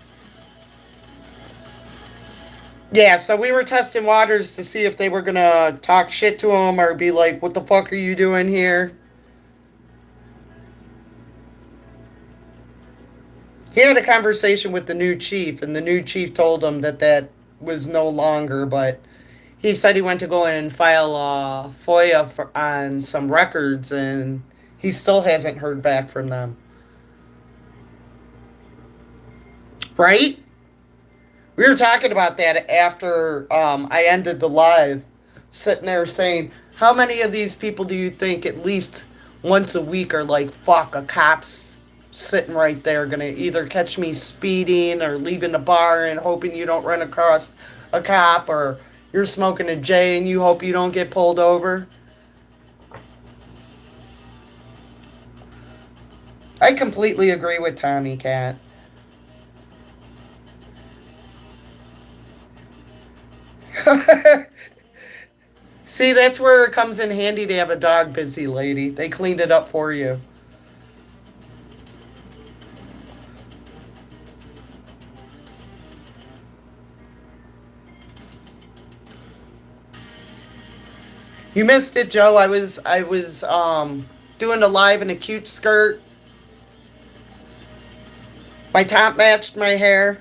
Yeah, so we were testing waters to see if they were going to talk shit to him or be like, what the fuck are you doing here? He had a conversation with the new chief, and the new chief told him that that was no longer, but he said he went to go in and file a FOIA on some records, and he still hasn't heard back from them. Right? We were talking about that after I ended the live, sitting there saying, how many of these people do you think at least once a week are like, fuck, a cop's sitting right there gonna either catch me speeding or leaving the bar and hoping you don't run across a cop, or you're smoking a J and you hope you don't get pulled over? I completely agree with Tommy Cat. See, that's where it comes in handy to have a dog, busy lady. They cleaned it up for you. You missed it, Joe. I was doing a live in a cute skirt. My top matched my hair.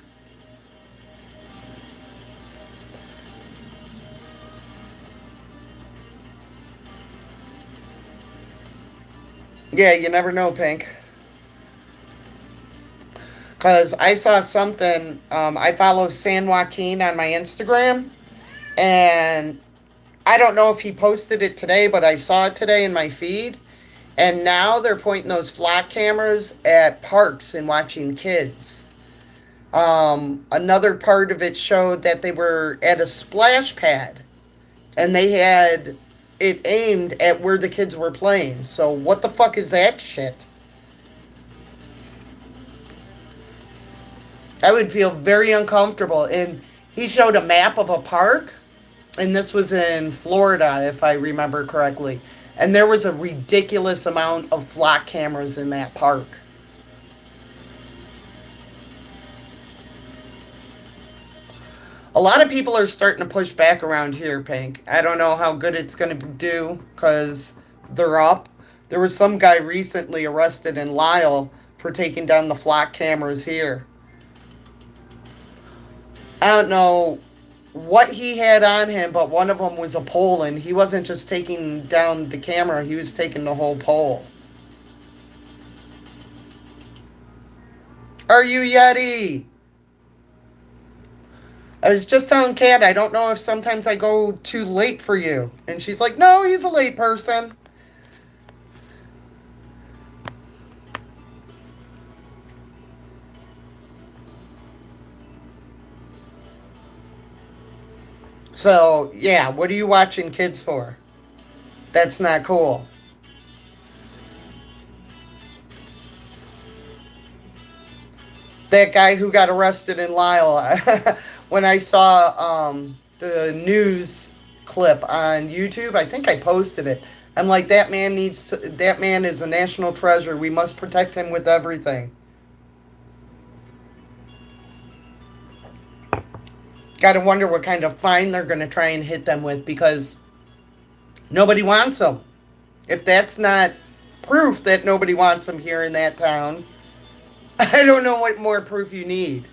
Yeah, you never know, Pink. Because I saw something. I follow San Joaquin on my Instagram, and I don't know if he posted it today, but I saw it today in my feed. And now they're pointing those flock cameras at parks and watching kids. Another part of it showed that they were at a splash pad and they had it aimed at where the kids were playing. So what the fuck is that shit? I would feel very uncomfortable. And he showed a map of a park, and this was in Florida, if I remember correctly. And there was a ridiculous amount of flock cameras in that park. A lot of people are starting to push back around here, Pink. I don't know how good it's going to do because they're up. There was some guy recently arrested in Lyle for taking down the flock cameras here. I don't know what he had on him, but one of them was a pole, and he wasn't just taking down the camera, he was taking the whole pole. Are you Yeti? I was just telling Kat, I don't know if sometimes I go too late for you. And she's like, no, he's a late person. So, yeah, what are you watching kids for? That's not cool. That guy who got arrested in Lyle, when I saw the news clip on YouTube, I think I posted it. I'm like, that man is a national treasure. We must protect him with everything. Gotta wonder what kind of fine they're gonna try and hit them with because nobody wants them. If that's not proof that nobody wants them here in that town, I don't know what more proof you need.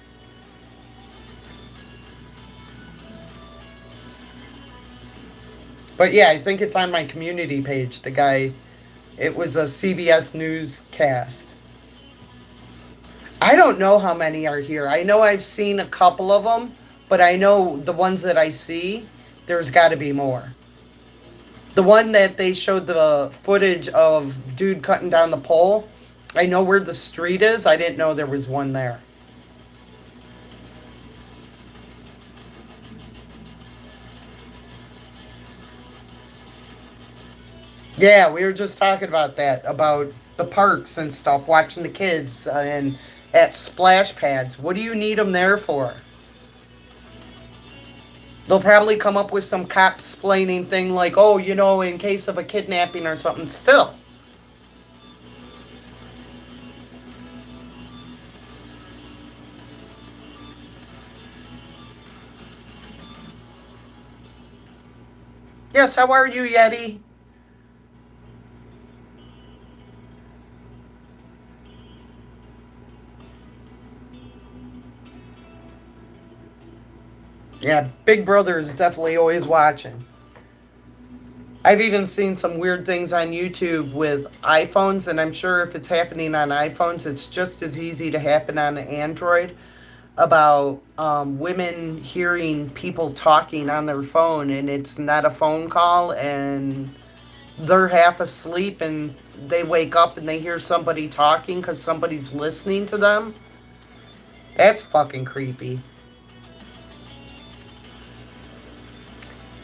But yeah, I think it's on my community page. The guy, it was a CBS newscast. I don't know how many are here. I know I've seen a couple of them, but I know the ones that I see, there's got to be more. The one that they showed the footage of dude cutting down the pole, I know where the street is. I didn't know there was one there. Yeah, we were just talking about that, about the parks and stuff, watching the kids and at splash pads. What do you need them there for? They'll probably come up with some cop-splaining thing like, oh, you know, in case of a kidnapping or something. Still. Yes, how are you, Yeti? Yeah, Big Brother is definitely always watching. I've even seen some weird things on YouTube with iPhones, and I'm sure if it's happening on iPhones, it's just as easy to happen on Android about women hearing people talking on their phone, and it's not a phone call, and they're half asleep, and they wake up and they hear somebody talking because somebody's listening to them. That's fucking creepy.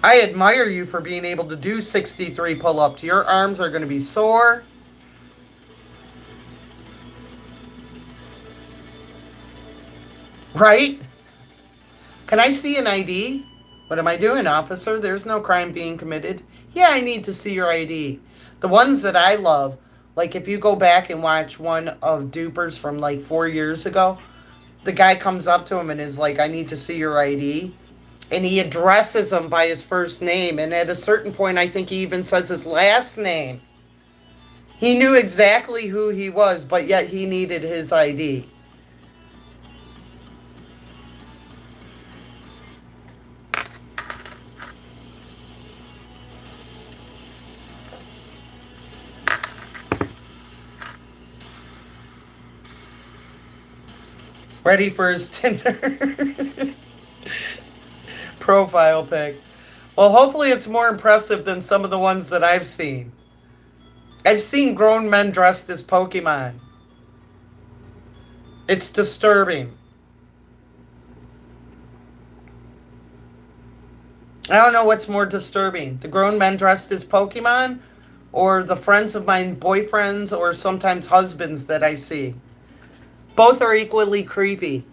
I admire you for being able to do 63 pull-ups. Your arms are going to be sore. Right? Can I see an ID? What am I doing, officer? There's no crime being committed. Yeah, I need to see your ID. The ones that I love, like if you go back and watch one of Duper's from like 4 years ago, the guy comes up to him and is like, I need to see your ID. And he addresses him by his first name. And at a certain point, I think he even says his last name. He knew exactly who he was, but yet he needed his ID. Ready for his Tinder profile pic. Well, hopefully it's more impressive than some of the ones that I've seen. I've seen grown men dressed as Pokemon. It's disturbing. I don't know what's more disturbing. The grown men dressed as Pokemon or the friends of mine, boyfriends or sometimes husbands that I see. Both are equally creepy.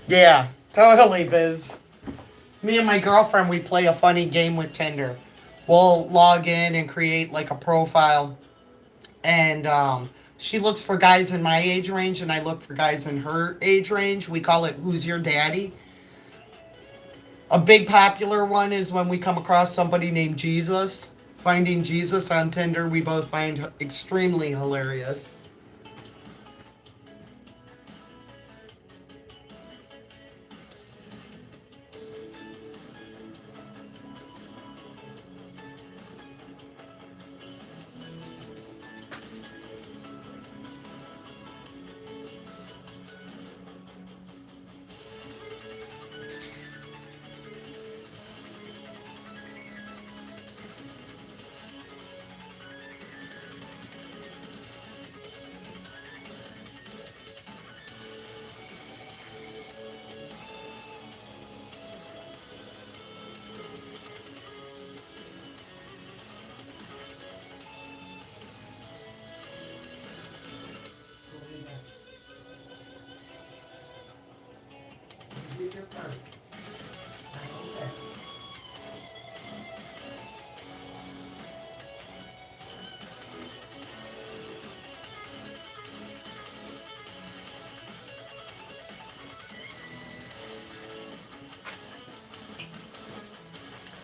Yeah, totally, Biz. Me and my girlfriend, we play a funny game with Tinder. We'll log in and create like a profile. And she looks for guys in my age range, and I look for guys in her age range. We call it Who's Your Daddy? A big popular one is when we come across somebody named Jesus. Finding Jesus on Tinder, we both find extremely hilarious.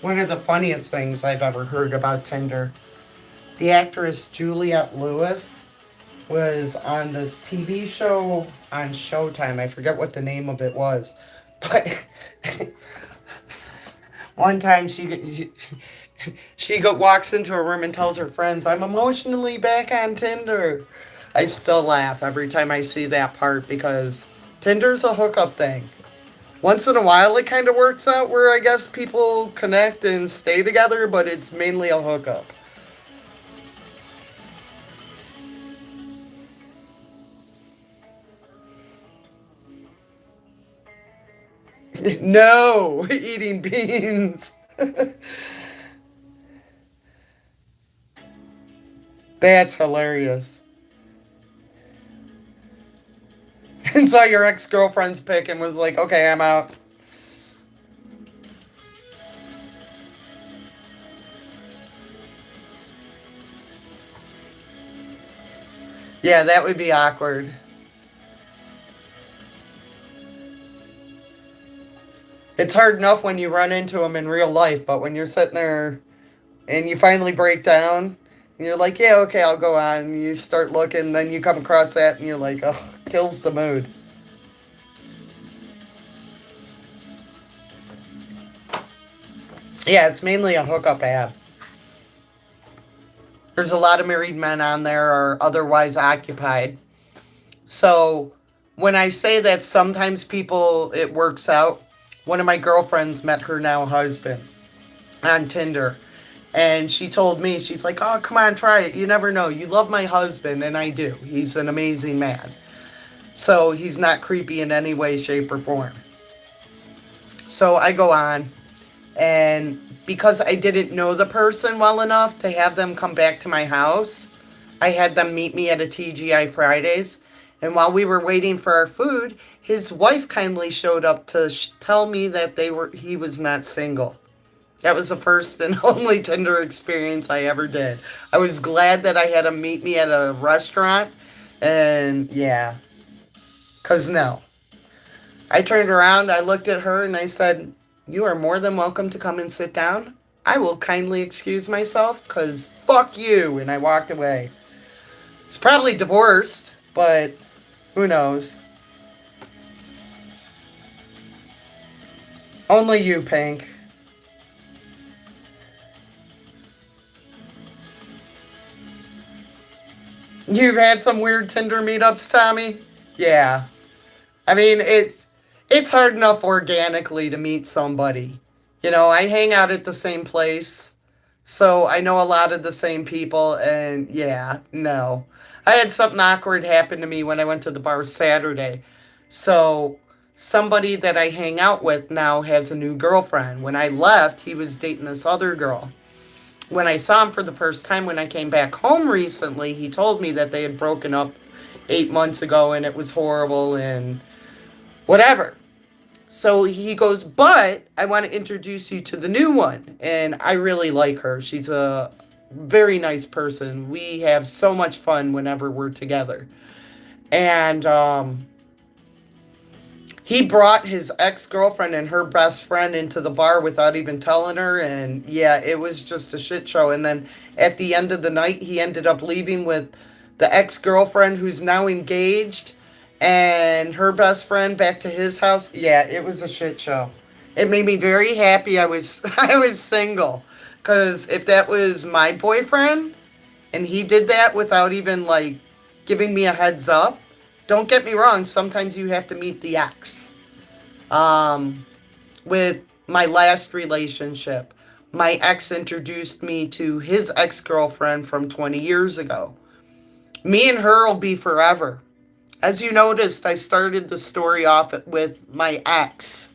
One of the funniest things I've ever heard about Tinder. The actress Juliette Lewis was on this TV show on Showtime. I forget what the name of it was. But one time she walks into a room and tells her friends, I'm emotionally back on Tinder. I still laugh every time I see that part because Tinder's a hookup thing. Once in a while it kind of works out where I guess people connect and stay together, but it's mainly a hookup. No, eating beans. That's hilarious. And saw your ex-girlfriend's pic and was like, okay, I'm out. Yeah, that would be awkward. It's hard enough when you run into them in real life, but when you're sitting there and you finally break down, and you're like, yeah, okay, I'll go on. And you start looking, then you come across that, and you're like, oh, kills the mood. Yeah, it's mainly a hookup app. There's a lot of married men on there or otherwise occupied. So when I say that sometimes people, it works out, one of my girlfriends met her now husband on Tinder. And she told me, she's like, oh, come on, try it. You never know. You love my husband, and I do. He's an amazing man. So he's not creepy in any way, shape, or form. So I go on, and because I didn't know the person well enough to have them come back to my house, I had them meet me at a TGI Fridays. And while we were waiting for our food, his wife kindly showed up to tell me that he was not single. That was the first and only Tinder experience I ever did. I was glad that I had him meet me at a restaurant. And yeah, because no. I turned around, I looked at her, and I said, "You are more than welcome to come and sit down. I will kindly excuse myself, because fuck you." And I walked away. He's probably divorced, but who knows? Only you, Pink. You've had some weird Tinder meetups, Tommy? Yeah. I mean, it's hard enough organically to meet somebody. You know, I hang out at the same place, so I know a lot of the same people, and yeah, no. I had something awkward happen to me when I went to the bar Saturday. So, somebody that I hang out with now has a new girlfriend. When I left, he was dating this other girl. When I saw him for the first time when I came back home recently, he told me that they had broken up 8 months ago and it was horrible and whatever. So he goes, "But I want to introduce you to the new one." And I really like her. She's a very nice person. We have so much fun whenever we're together. And he brought his ex-girlfriend and her best friend into the bar without even telling her. And yeah, it was just a shit show. And then at the end of the night, he ended up leaving with the ex-girlfriend who's now engaged and her best friend back to his house. Yeah, it was a shit show. It made me very happy I was I was single, cuz if that was my boyfriend and he did that without even like giving me a heads up, don't get me wrong, sometimes you have to meet the ex. With my last relationship, my ex introduced me to his ex-girlfriend from 20 years ago. Me and her will be forever. As you noticed, I started the story off with my ex.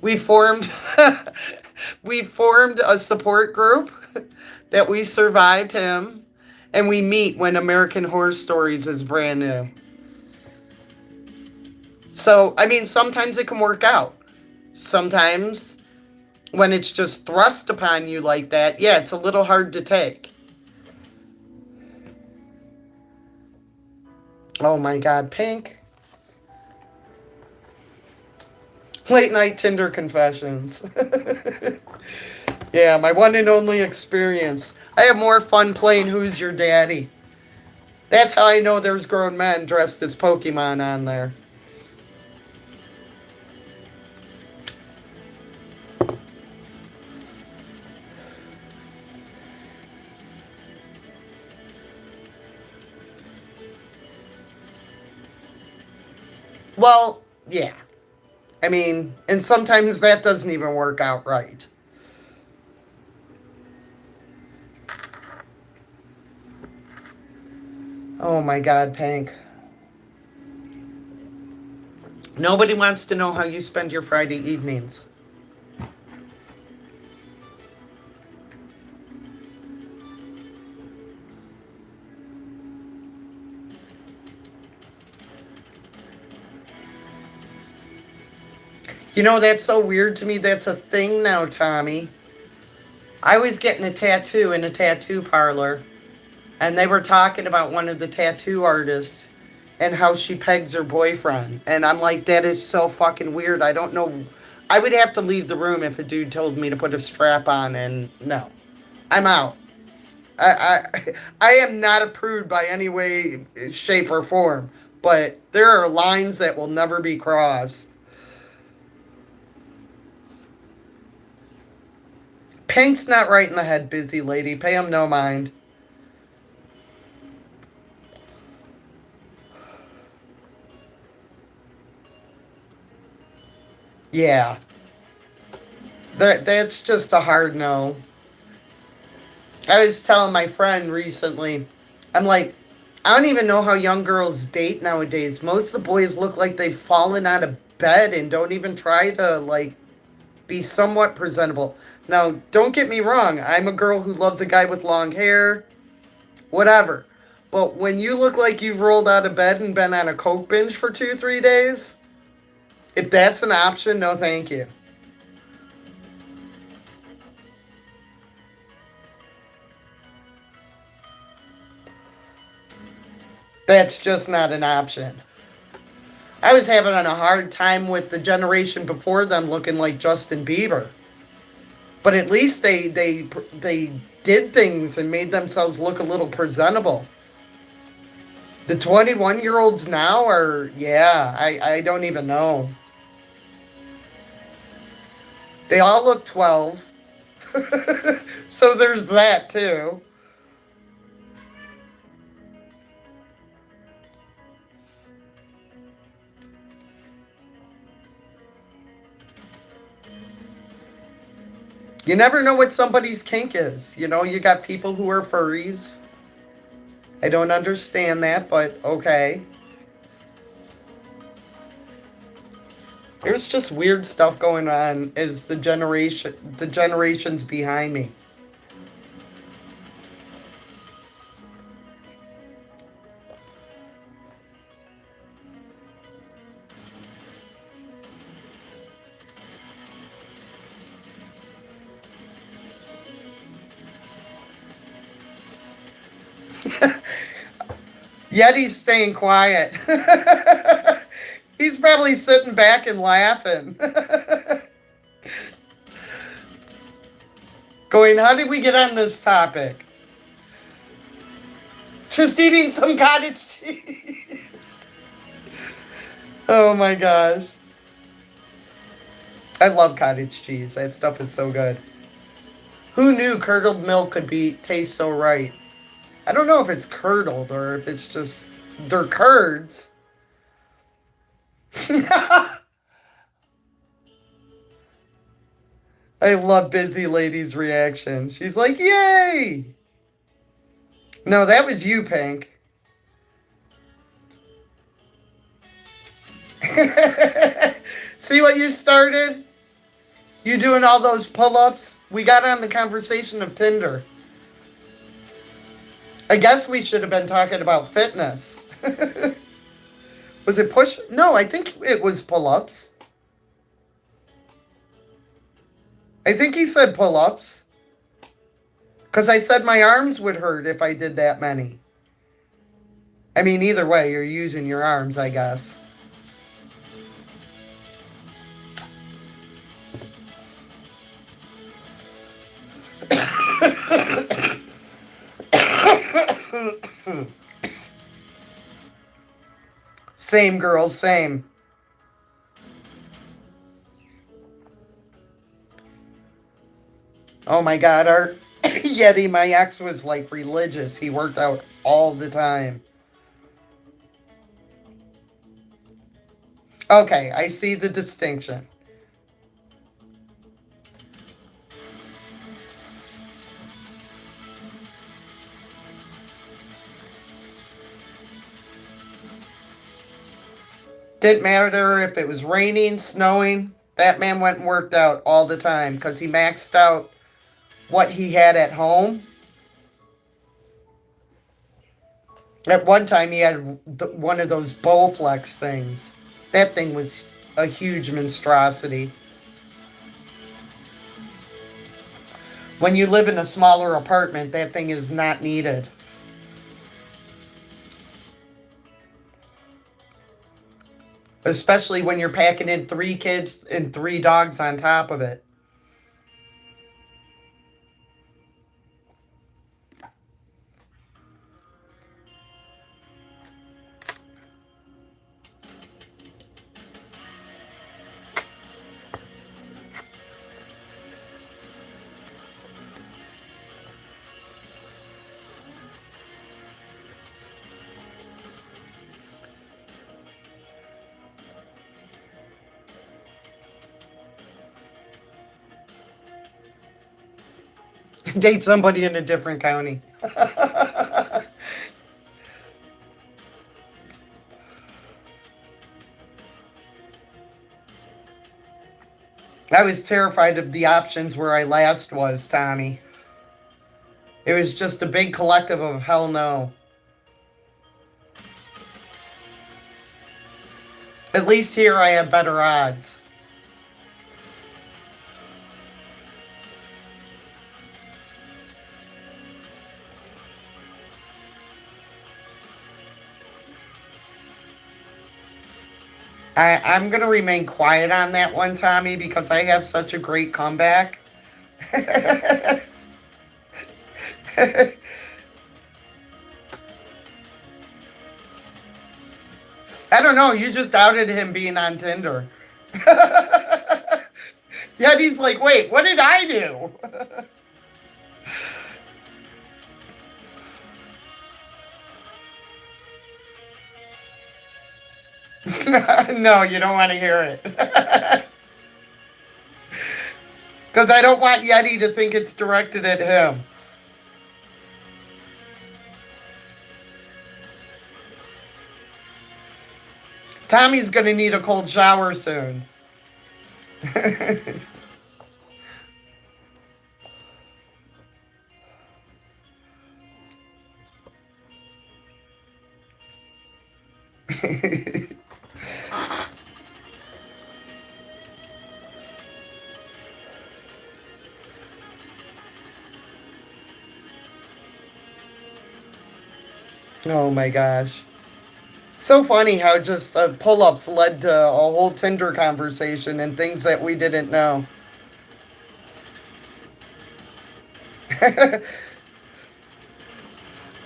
We formed we formed a support group that we survived him, and we meet when American Horror Stories is brand new. So, I mean, sometimes it can work out. Sometimes when it's just thrust upon you like that, yeah, it's a little hard to take. Oh my God, Pink. Late night Tinder confessions. Yeah, my one and only experience. I have more fun playing Who's Your Daddy. That's how I know there's grown men dressed as Pokemon on there. Well, yeah. I mean, and sometimes that doesn't even work out right. Oh my God, Pink. Nobody wants to know how you spend your Friday evenings. You know, that's so weird to me. That's a thing now, Tommy. I was getting a tattoo in a tattoo parlor, and they were talking about one of the tattoo artists and how she pegs her boyfriend. And I'm like, that is so fucking weird. I don't know. I would have to leave the room if a dude told me to put a strap on, and no. I'm out. I am not a prude by any way, shape, or form, but there are lines that will never be crossed. Pink's not right in the head, busy lady. Pay him no mind. Yeah. That's just a hard no. I was telling my friend recently, I'm like, I don't even know how young girls date nowadays. Most of the boys look like they've fallen out of bed and don't even try to, like, be somewhat presentable. Now, don't get me wrong. I'm a girl who loves a guy with long hair, whatever. But when you look like you've rolled out of bed and been on a coke binge for 2, 3 days, if that's an option, no thank you. That's just not an option. I was having a hard time with the generation before them looking like Justin Bieber. But at least they did things and made themselves look a little presentable. The 21-year-olds now are, yeah, I don't even know. They all look 12. So there's that too. You never know what somebody's kink is. You know, you got people who are furries. I don't understand that, but okay. There's just weird stuff going on as the generations behind me. Yet he's staying quiet. He's probably sitting back and laughing. Going, how did we get on this topic? Just eating some cottage cheese. Oh my gosh. I love cottage cheese. That stuff is so good. Who knew curdled milk could taste so right? I don't know if it's curdled or if it's just they're curds. I love Busy Lady's reaction. She's like, yay! No, that was you, Pink. See what you started? You doing all those pull-ups? We got on the conversation of Tinder. I guess we should have been talking about fitness. Was it push? No, I think it was pull-ups. I think he said pull-ups. Because I said my arms would hurt if I did that many. I mean, either way, you're using your arms, I guess. Same, girls, same. Oh my God, our Yeti, my ex was like religious. He worked out all the time. Okay, I see the distinction. Didn't matter if it was raining, snowing. That man went and worked out all the time because he maxed out what he had at home. At one time, he had one of those Bowflex things. That thing was a huge monstrosity. When you live in a smaller apartment, that thing is not needed. Especially when you're packing in 3 kids and 3 dogs on top of it. Date somebody in a different county. I was terrified of the options where I last was, Tommy. It was just a big collective of hell no. At least here I have better odds. I'm going to remain quiet on that one, Tommy, because I have such a great comeback. I don't know. You just outed him being on Tinder. Yet he's like, wait, what did I do? No, you don't want to hear it. Because I don't want Yeti to think it's directed at him. Tommy's going to need a cold shower soon. Oh my gosh. So funny how just pull-ups led to a whole Tinder conversation and things that we didn't know.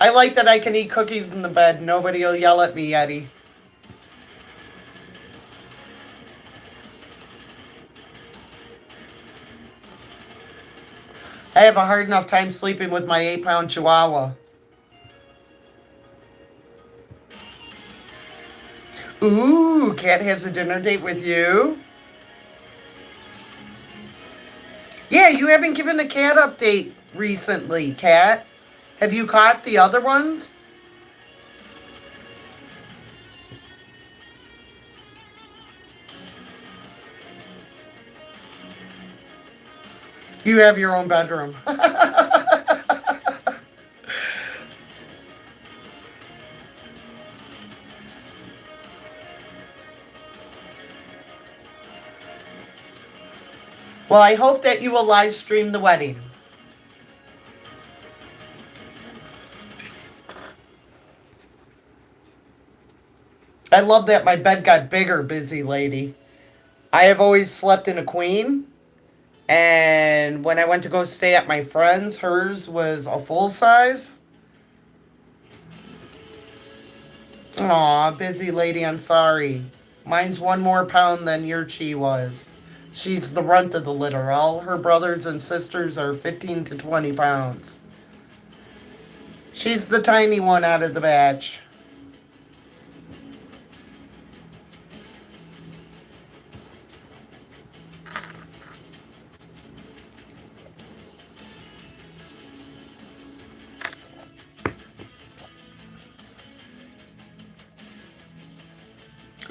I like that I can eat cookies in the bed. Nobody will yell at me, Yeti. I have a hard enough time sleeping with my 8-pound chihuahua. Ooh, Cat has a dinner date with you? Yeah, you haven't given a cat update recently, Cat. Have you caught the other ones? You have your own bedroom. Well, I hope that you will live stream the wedding. I love that my bed got bigger, busy lady. I have always slept in a queen. And when I went to go stay at my friend's, hers was a full size. Aw, busy lady, I'm sorry. Mine's 1 more pound than your chi was. She's the runt of the litter. All her brothers and sisters are 15 to 20 pounds. She's the tiny one out of the batch.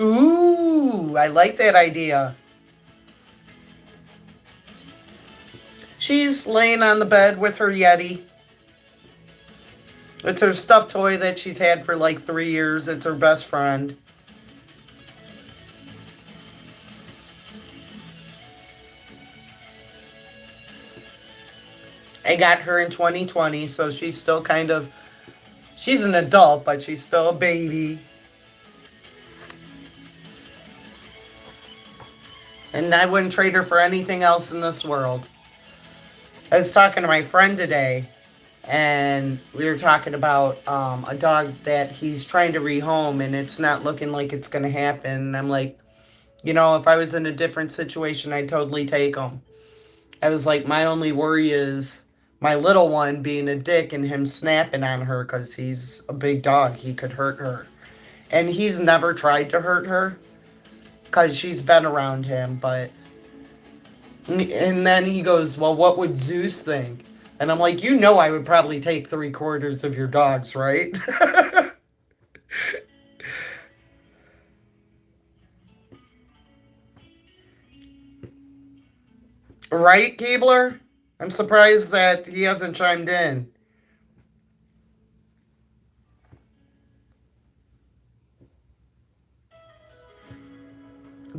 Ooh, I like that idea. She's laying on the bed with her Yeti. It's her stuffed toy that she's had for like 3 years. It's her best friend. I got her in 2020, so she's still kind of, she's an adult, but she's still a baby. And I wouldn't trade her for anything else in this world. I was talking to my friend today, and we were talking about a dog that he's trying to rehome, and it's not looking like it's going to happen. And I'm like, you know, if I was in a different situation, I'd totally take him. I was like, my only worry is my little one being a dick and him snapping on her because he's a big dog. He could hurt her. And he's never tried to hurt her because she's been around him, but... And then he goes, well, what would Zeus think? And I'm like, you know I would probably take 3/4 of your dogs, right? Right, Keebler? I'm surprised that he hasn't chimed in.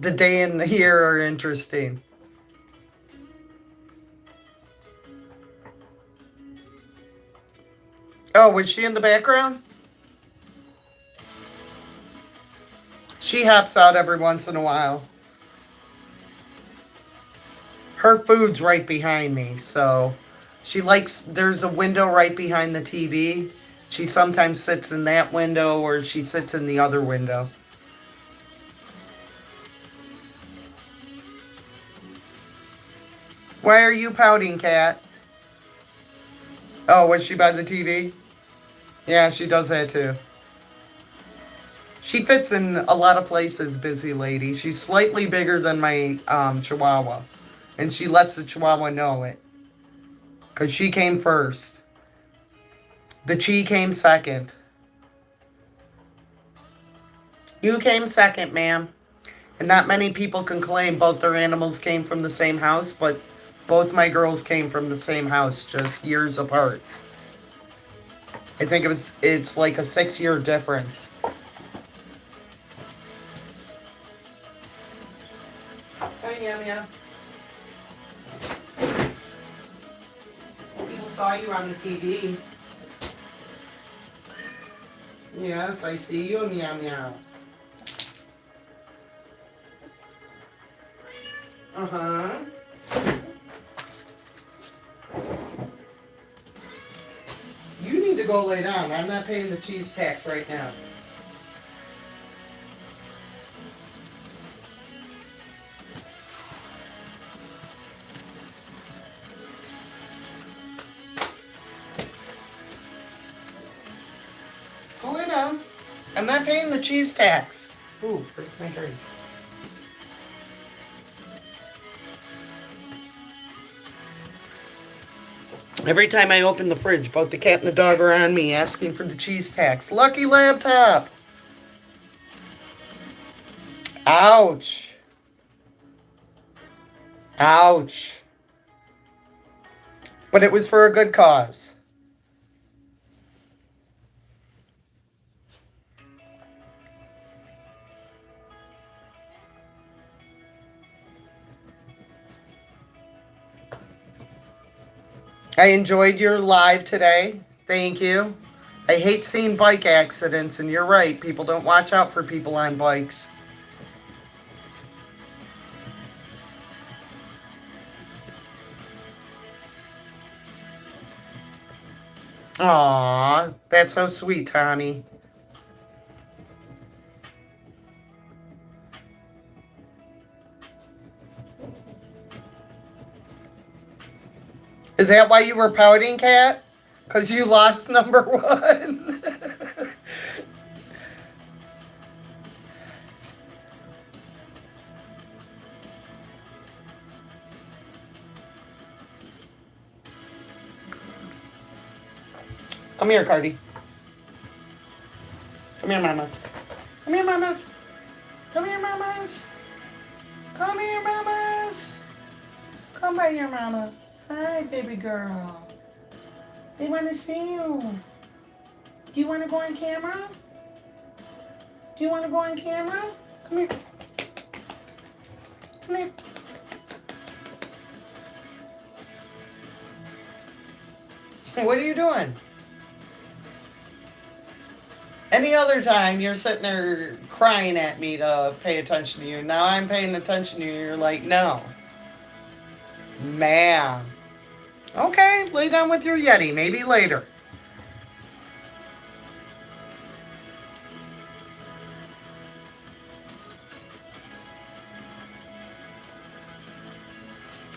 The day and the year are interesting. Oh, was she in the background? She hops out every once in a while. Her food's right behind me, so she likes, there's a window right behind the TV. She sometimes sits in that window or she sits in the other window. Why are you pouting, Cat? Oh, was she by the TV? Yeah, she does that too. She fits in a lot of places, busy lady. She's slightly bigger than my Chihuahua. And she lets the Chihuahua know it. Because she came first. The Chi came second. You came second, ma'am. And not many people can claim both their animals came from the same house, but both my girls came from the same house, just years apart. I think it's like a 6-year difference. Hi, Yum. People saw you on the TV. Yes, I see you, Meow. Uh-huh. You need to go lay down. I'm not paying the cheese tax right now. Go lay down. I'm not paying the cheese tax. Ooh, where's my drink? Every time I open the fridge, both the cat and the dog are on me asking for the cheese tax. Lucky laptop. Ouch. Ouch. But it was for a good cause. I enjoyed your live today. Thank you. I hate seeing bike accidents, and you're right. People don't watch out for people on bikes. Aw, that's so sweet, Tommy. Is that why you were pouting, Cat? Because you lost number one? Come here, Cardi. Come here, mamas. Come here, mamas. Come here, mamas. Come here, mamas. Come by here, mama. Hi, baby girl. They want to see you. Do you want to go on camera? Do you want to go on camera? Come here. Come here. Hey, what are you doing? Any other time you're sitting there crying at me to pay attention to you. Now I'm paying attention to you. You're like, no. Man. Okay, lay down with your Yeti. Maybe later.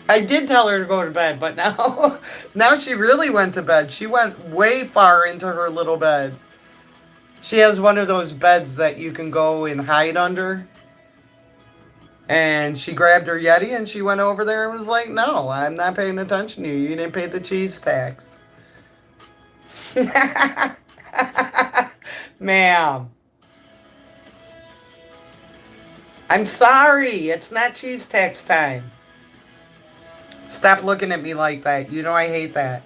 I did tell her to go to bed, but now she really went to bed. She went way far into her little bed. She has one of those beds that you can go and hide under. And she grabbed her Yeti and she went over there and was like, no, I'm not paying attention to you. You didn't pay the cheese tax. Ma'am. I'm sorry. It's not cheese tax time. Stop looking at me like that. You know I hate that.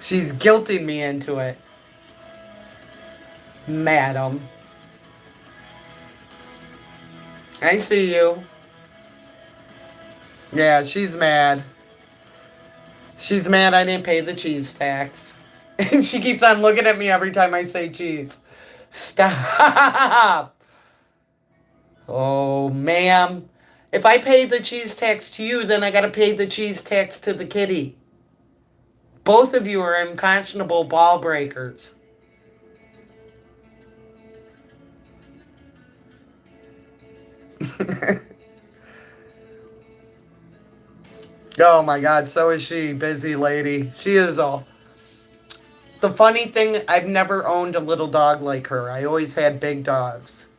She's guilting me into it. Madam. I see you. Yeah, she's mad. She's mad I didn't pay the cheese tax. And she keeps on looking at me every time I say cheese. Stop. Oh, ma'am. If I pay the cheese tax to you, then I gotta pay the cheese tax to the kitty. Both of you are unconscionable ball breakers. Oh my God, so is she, busy lady. She is all. The funny thing, I've never owned a little dog like her. I always had big dogs.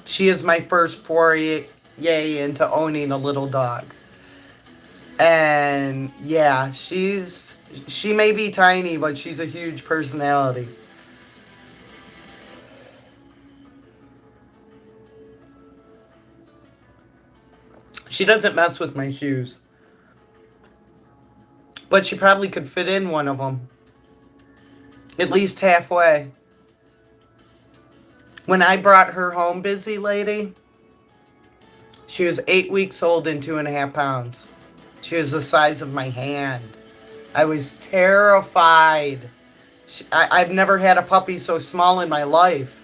She is my first foray into owning a little dog. And yeah, she may be tiny, but she's a huge personality. She doesn't mess with my shoes. But she probably could fit in one of them. At least halfway. When I brought her home, busy lady, she was 8 weeks old and 2.5 pounds. She was the size of my hand. I was terrified. I've never had a puppy so small in my life.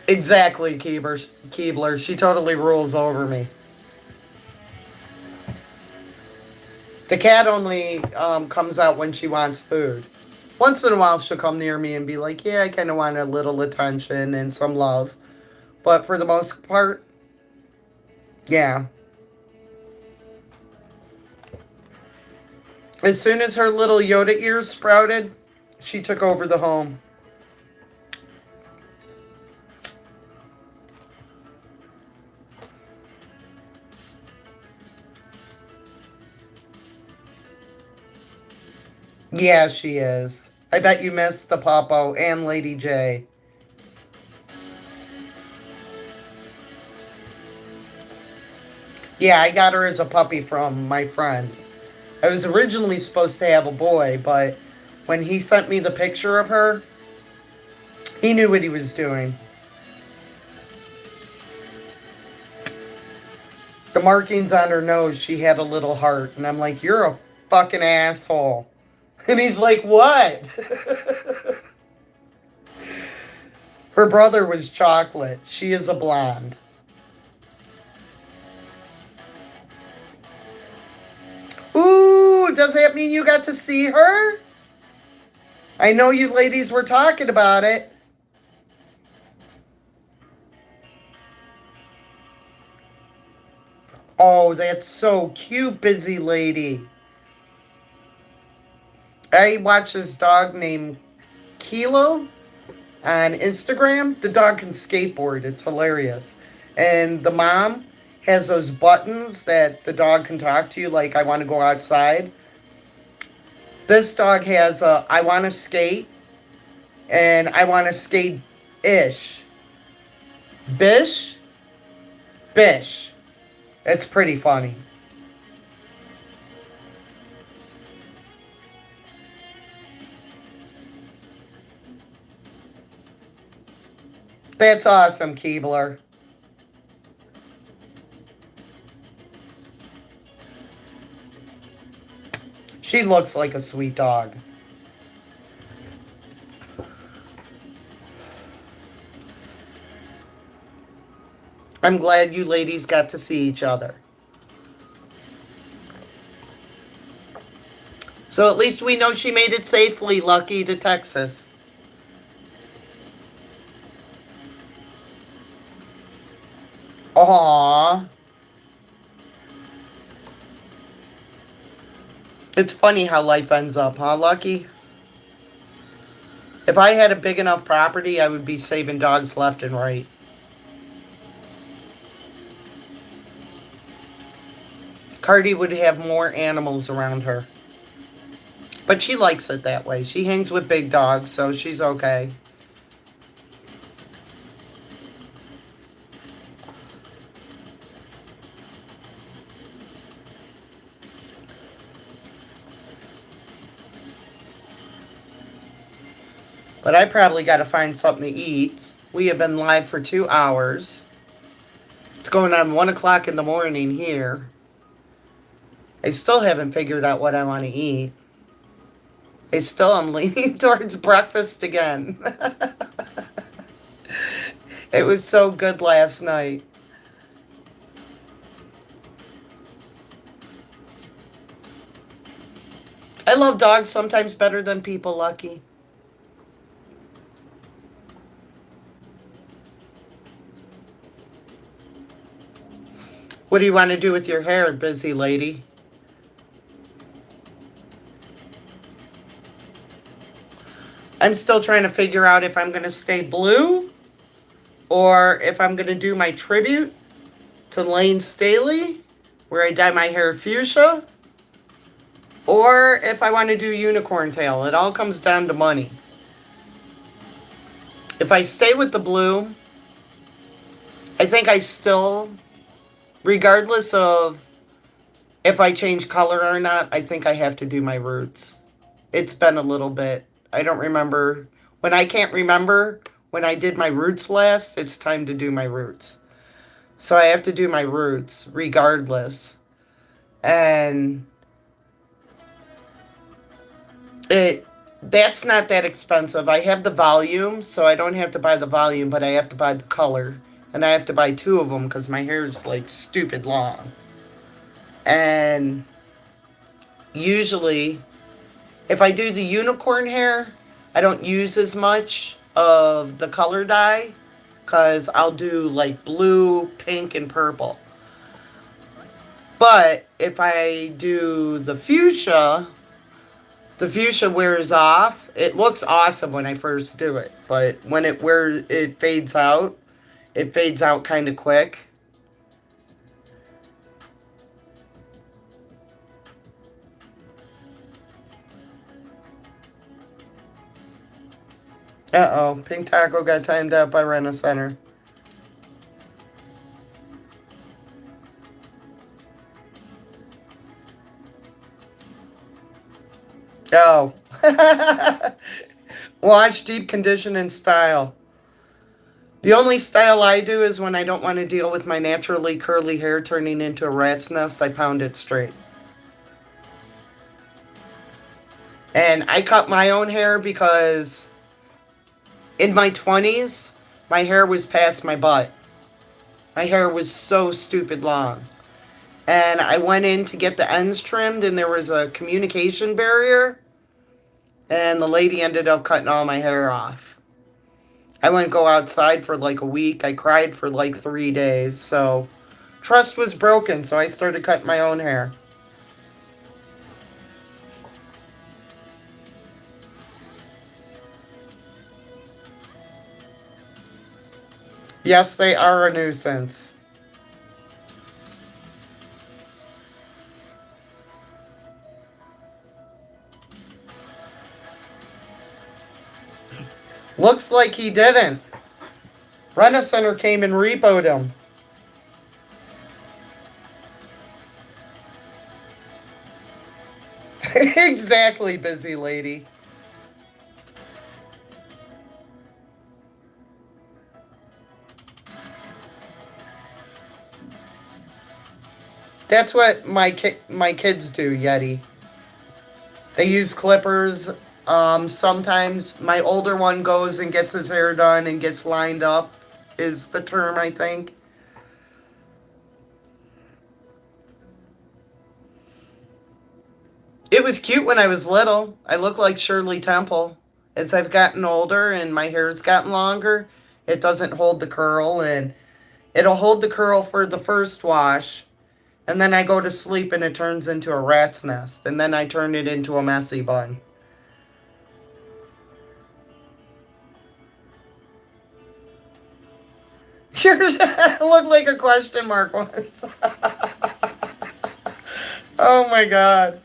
Exactly, Keebler. She totally rules over me. The cat only comes out when she wants food. Once in a while, she'll come near me and be like, yeah, I kind of want a little attention and some love. But for the most part, yeah. As soon as her little Yoda ears sprouted, she took over the home. Yeah, she is. I bet you missed the Popo and Lady J. Yeah, I got her as a puppy from my friend. I was originally supposed to have a boy, but when he sent me the picture of her, he knew what he was doing. The markings on her nose, she had a little heart. And I'm like, you're a fucking asshole. And he's like, what? Her brother was chocolate. She is a blonde. Ooh, does that mean you got to see her? I know you ladies were talking about it. Oh, that's so cute, busy lady. I watch this dog named Kilo on Instagram. The dog can skateboard. It's hilarious. And the mom has those buttons that the dog can talk to you, like, I want to go outside. This dog has a, I want to skate, and I want to skate-ish. Bish? Bish. It's pretty funny. That's awesome, Keebler. She looks like a sweet dog. I'm glad you ladies got to see each other. So at least we know she made it safely, Lucky, to Texas. Aww. It's funny how life ends up, huh, Lucky? If I had a big enough property, I would be saving dogs left and right. Cardi would have more animals around her. But she likes it that way. She hangs with big dogs, so she's okay. But I probably got to find something to eat. We have been live for 2 hours. It's going on 1 o'clock in the morning here. I still haven't figured out what I want to eat. I still am leaning towards breakfast again. It was so good last night. I love dogs sometimes better than people, Lucky. What do you want to do with your hair, busy lady? I'm still trying to figure out if I'm going to stay blue or if I'm going to do my tribute to Lane Staley, where I dye my hair fuchsia, or if I want to do unicorn tail. It all comes down to money. If I stay with the blue, I think I still, regardless of if I change color or not, I think I have to do my roots. It's been a little bit. I don't remember. When I can't remember when I did my roots last, it's time to do my roots. So I have to do my roots regardless. And that's not that expensive. I have the volume, so I don't have to buy the volume, but I have to buy the color. And I have to buy 2 of them because my hair is like stupid long. And usually, if I do the unicorn hair, I don't use as much of the color dye because I'll do like blue, pink, and purple. But if I do the fuchsia wears off. It looks awesome when I first do it, but when it fades out kind of quick. Uh-oh, Pink Taco got timed out by Rena Center. Oh. Wash, deep condition, and style. The only style I do is when I don't want to deal with my naturally curly hair turning into a rat's nest, I pound it straight. And I cut my own hair because in my 20s, my hair was past my butt. My hair was so stupid long. And I went in to get the ends trimmed, and there was a communication barrier. And the lady ended up cutting all my hair off. I wouldn't go outside for like a week. I cried for like 3 days. So trust was broken, so I started cutting my own hair. Yes, they are a nuisance. Looks like he didn't. Rena Center came and repoed him. Exactly, busy lady. That's what my kids do, Yeti. They use clippers. Sometimes my older one goes and gets his hair done and gets lined up, is the term, I think. It was cute when I was little. I look like Shirley Temple. As I've gotten older and my hair's gotten longer, it doesn't hold the curl, and it'll hold the curl for the first wash. And then I go to sleep and it turns into a rat's nest. And then I turn it into a messy bun. You look like a question mark once. Oh my God.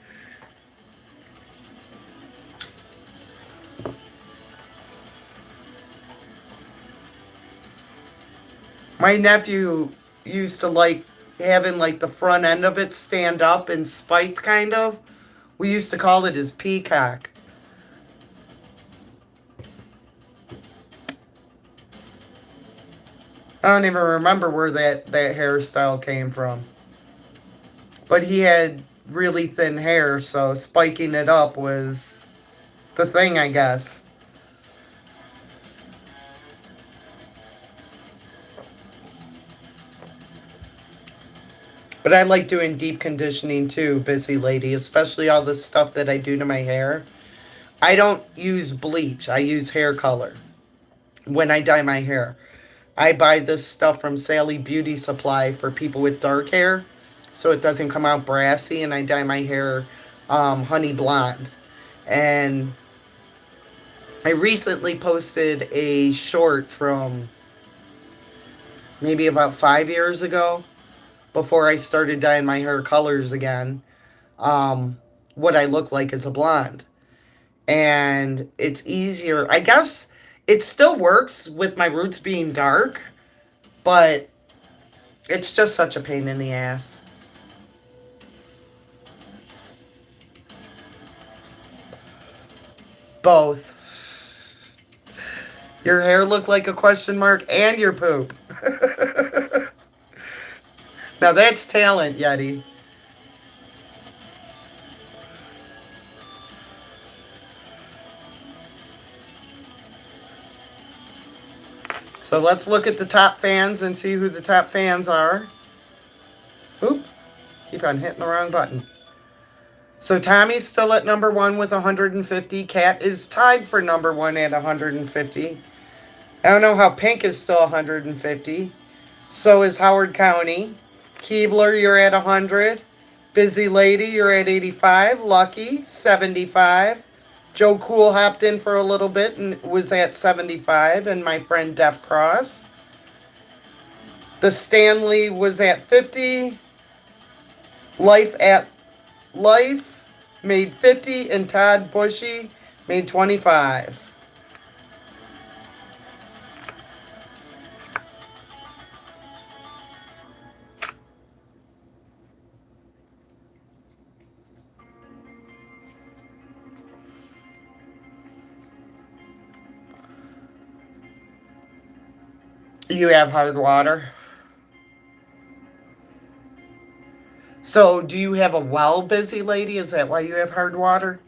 My nephew used to like having like the front end of it stand up and spiked kind of. We used to call it his peacock. don't even remember where that hairstyle came from. But he had really thin hair, so spiking it up was the thing, I guess. But I like doing deep conditioning too, busy lady, especially all the stuff that I do to my hair. I don't use bleach, I use hair color when I dye my hair. I buy this stuff from Sally Beauty Supply for people with dark hair so it doesn't come out brassy, and I dye my hair honey blonde. And I recently posted a short from maybe about 5 years ago before I started dyeing my hair colors again, what I look like as a blonde. And it's easier. I guess it still works with my roots being dark, but it's just such a pain in the ass. Both. Your hair looked like a question mark and your poop. Now that's talent, Yeti. So let's look at the top fans and see who the top fans are. Oop. Keep on hitting the wrong button. So Tommy's still at number 1 with 150. Kat is tied for number 1 at 150. I don't know how Pink is still 150. So is Howard County. Keebler, you're at 100. Busy Lady, you're at 85. Lucky, 75. Joe Cool hopped in for a little bit and was at 75. And my friend Def Cross. The Stanley was at 50. Life at Life made 50. And Todd Bushy made 25. You have hard water. So, do you have a well, busy lady? Is that why you have hard water?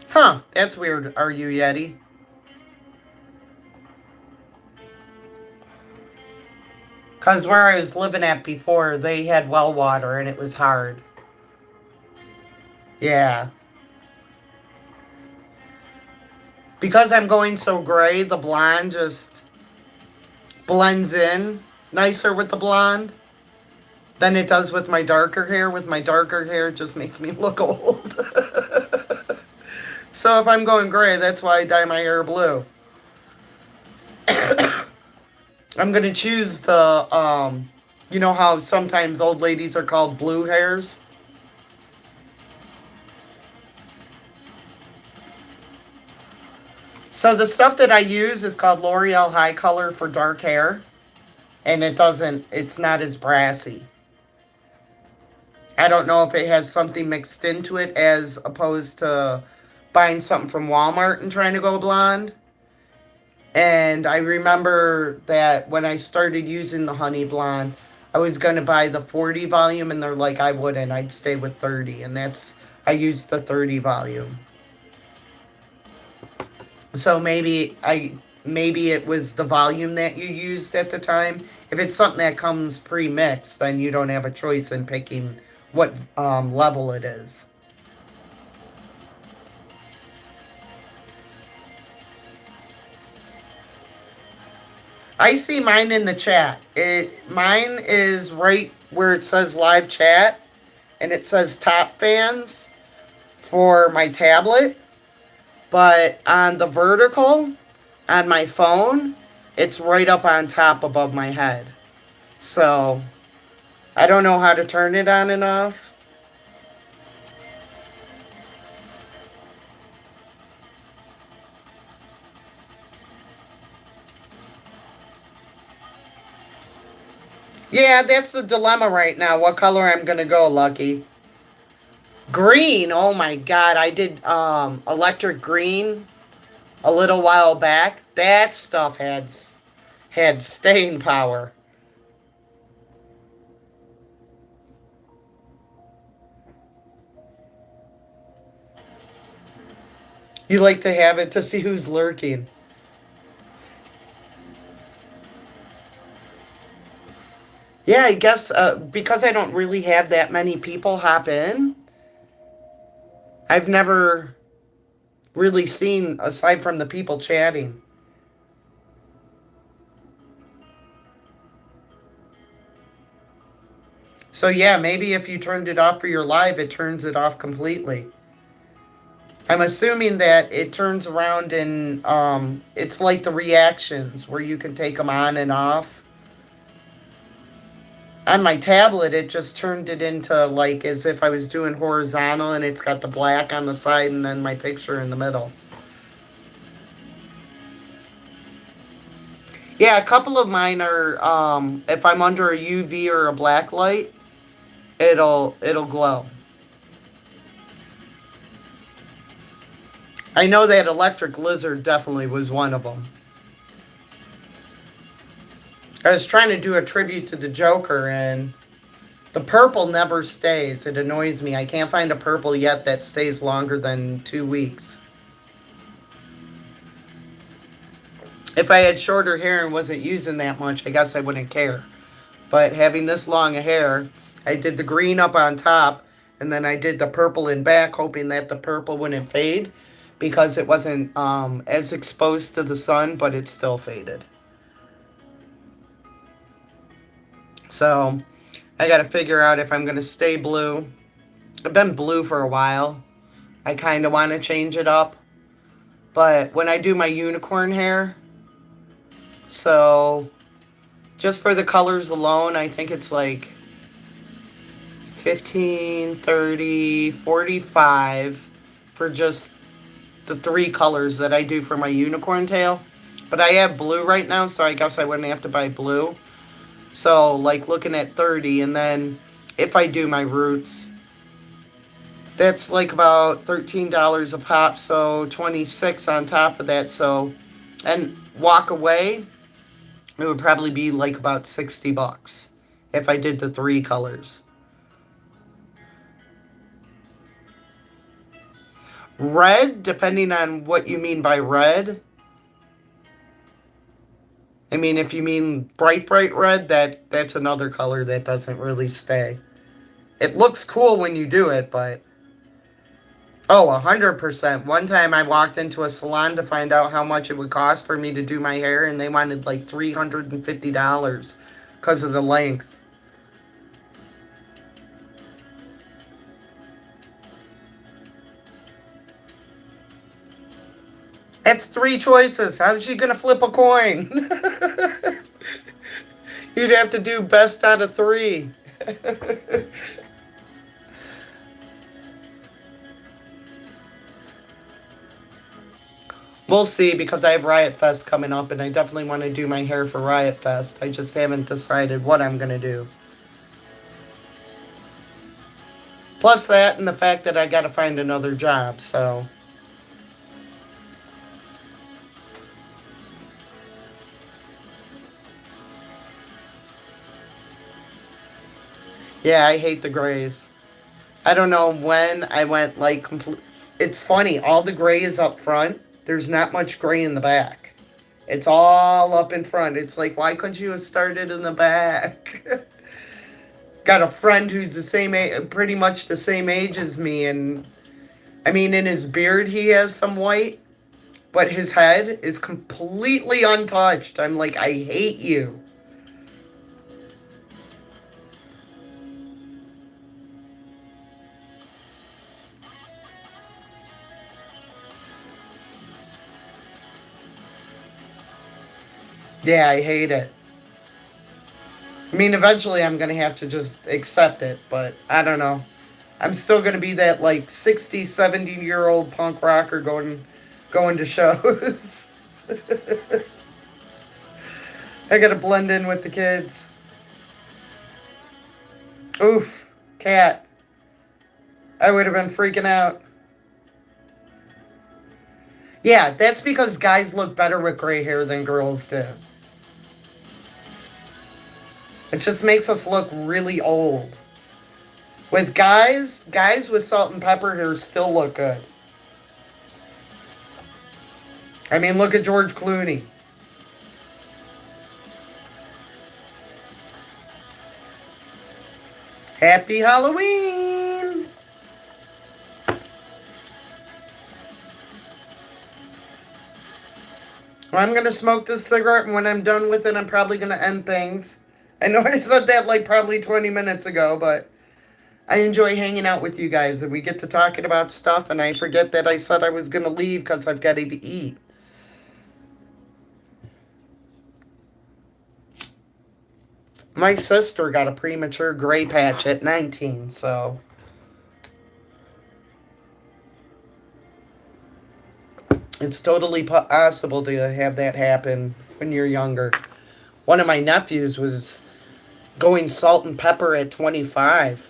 Huh, that's weird. Are you Yeti? Because where I was living at before, they had well water and it was hard. Yeah. Because I'm going so gray, the blonde just blends in nicer with the blonde than it does with my darker hair. With my darker hair, it just makes me look old. So if I'm going gray, that's why I dye my hair blue. I'm going to choose the, you know how sometimes old ladies are called blue hairs? So the stuff that I use is called L'Oreal High Color for dark hair. And it's not as brassy. I don't know if it has something mixed into it as opposed to buying something from Walmart and trying to go blonde. And I remember that when I started using the honey blonde, I was going to buy the 40 volume and they're like, I wouldn't. I'd stay with 30. And I used the 30 volume. So maybe it was the volume that you used at the time. If it's something that comes pre-mixed, then you don't have a choice in picking what level it is. I see mine in the chat. Mine is right where it says live chat, and it says top fans for my tablet. But on the vertical, on my phone, it's right up on top above my head. So, I don't know how to turn it on and off. Yeah, that's the dilemma right now. What color I'm going to go, Lucky? Green, oh my god, I did electric green a little while back. That stuff had staying power. You like to have it to see who's lurking. Yeah, I guess because I don't really have that many people hop in, I've never really seen aside from the people chatting. So yeah, maybe if you turned it off for your live, it turns it off completely. I'm assuming that it turns around and it's like the reactions where you can take them on and off. On my tablet, it just turned it into like as if I was doing horizontal and it's got the black on the side and then my picture in the middle. Yeah, a couple of mine are if I'm under a UV or a black light, it'll glow. I know that electric lizard definitely was one of them. I was trying to do a tribute to the Joker, and the purple never stays. It annoys me. I can't find a purple yet that stays longer than 2 weeks. If I had shorter hair and wasn't using that much, I guess I wouldn't care. But having this long hair, I did the green up on top, and then I did the purple in back, hoping that the purple wouldn't fade because it wasn't as exposed to the sun, but it still faded. So I got to figure out if I'm going to stay blue. I've been blue for a while. I kind of want to change it up. But when I do my unicorn hair, so just for the colors alone, I think it's like 15, 30, 45 for just the 3 colors that I do for my unicorn tail. But I have blue right now, so I guess I wouldn't have to buy blue. So, like, looking at 30, and then if I do my roots, that's like about $13 a pop, so 26 on top of that. So, and walk away, it would probably be like about 60 bucks if I did the 3 colors. Red, depending on what you mean by red. I mean, if you mean bright red, that's another color that doesn't really stay. It looks cool when you do it, but oh, 100%. One time I walked into a salon to find out how much it would cost for me to do my hair, and they wanted like $350 because of the length. That's 3 choices. How's she going to flip a coin? You'd have to do best out of 3. We'll see, because I have Riot Fest coming up, and I definitely want to do my hair for Riot Fest. I just haven't decided what I'm going to do. Plus that and the fact that I got to find another job, so. Yeah, I hate the grays. I don't know when I went like complete. It's funny, all the gray is up front. There's not much gray in the back. It's all up in front. It's like, why couldn't you have started in the back? Got a friend who's the same age, pretty much the same age as me, and I mean, in his beard he has some white, but his head is completely untouched. I'm like, I hate you. Yeah, I hate it. I mean, eventually I'm going to have to just accept it, but I don't know. I'm still going to be that like 60, 70-year-old punk rocker going to shows. I got to blend in with the kids. Oof, cat. I would have been freaking out. Yeah, that's because guys look better with gray hair than girls do. It just makes us look really old. With guys with salt and pepper hair still look good. I mean, look at George Clooney. Happy Halloween! Well, I'm going to smoke this cigarette, and when I'm done with it, I'm probably going to end things. I know I said that like probably 20 minutes ago, but I enjoy hanging out with you guys, and we get to talking about stuff, and I forget that I said I was going to leave because I've got to eat. My sister got a premature gray patch at 19, so... It's totally possible to have that happen when you're younger. One of my nephews was going salt and pepper at 25.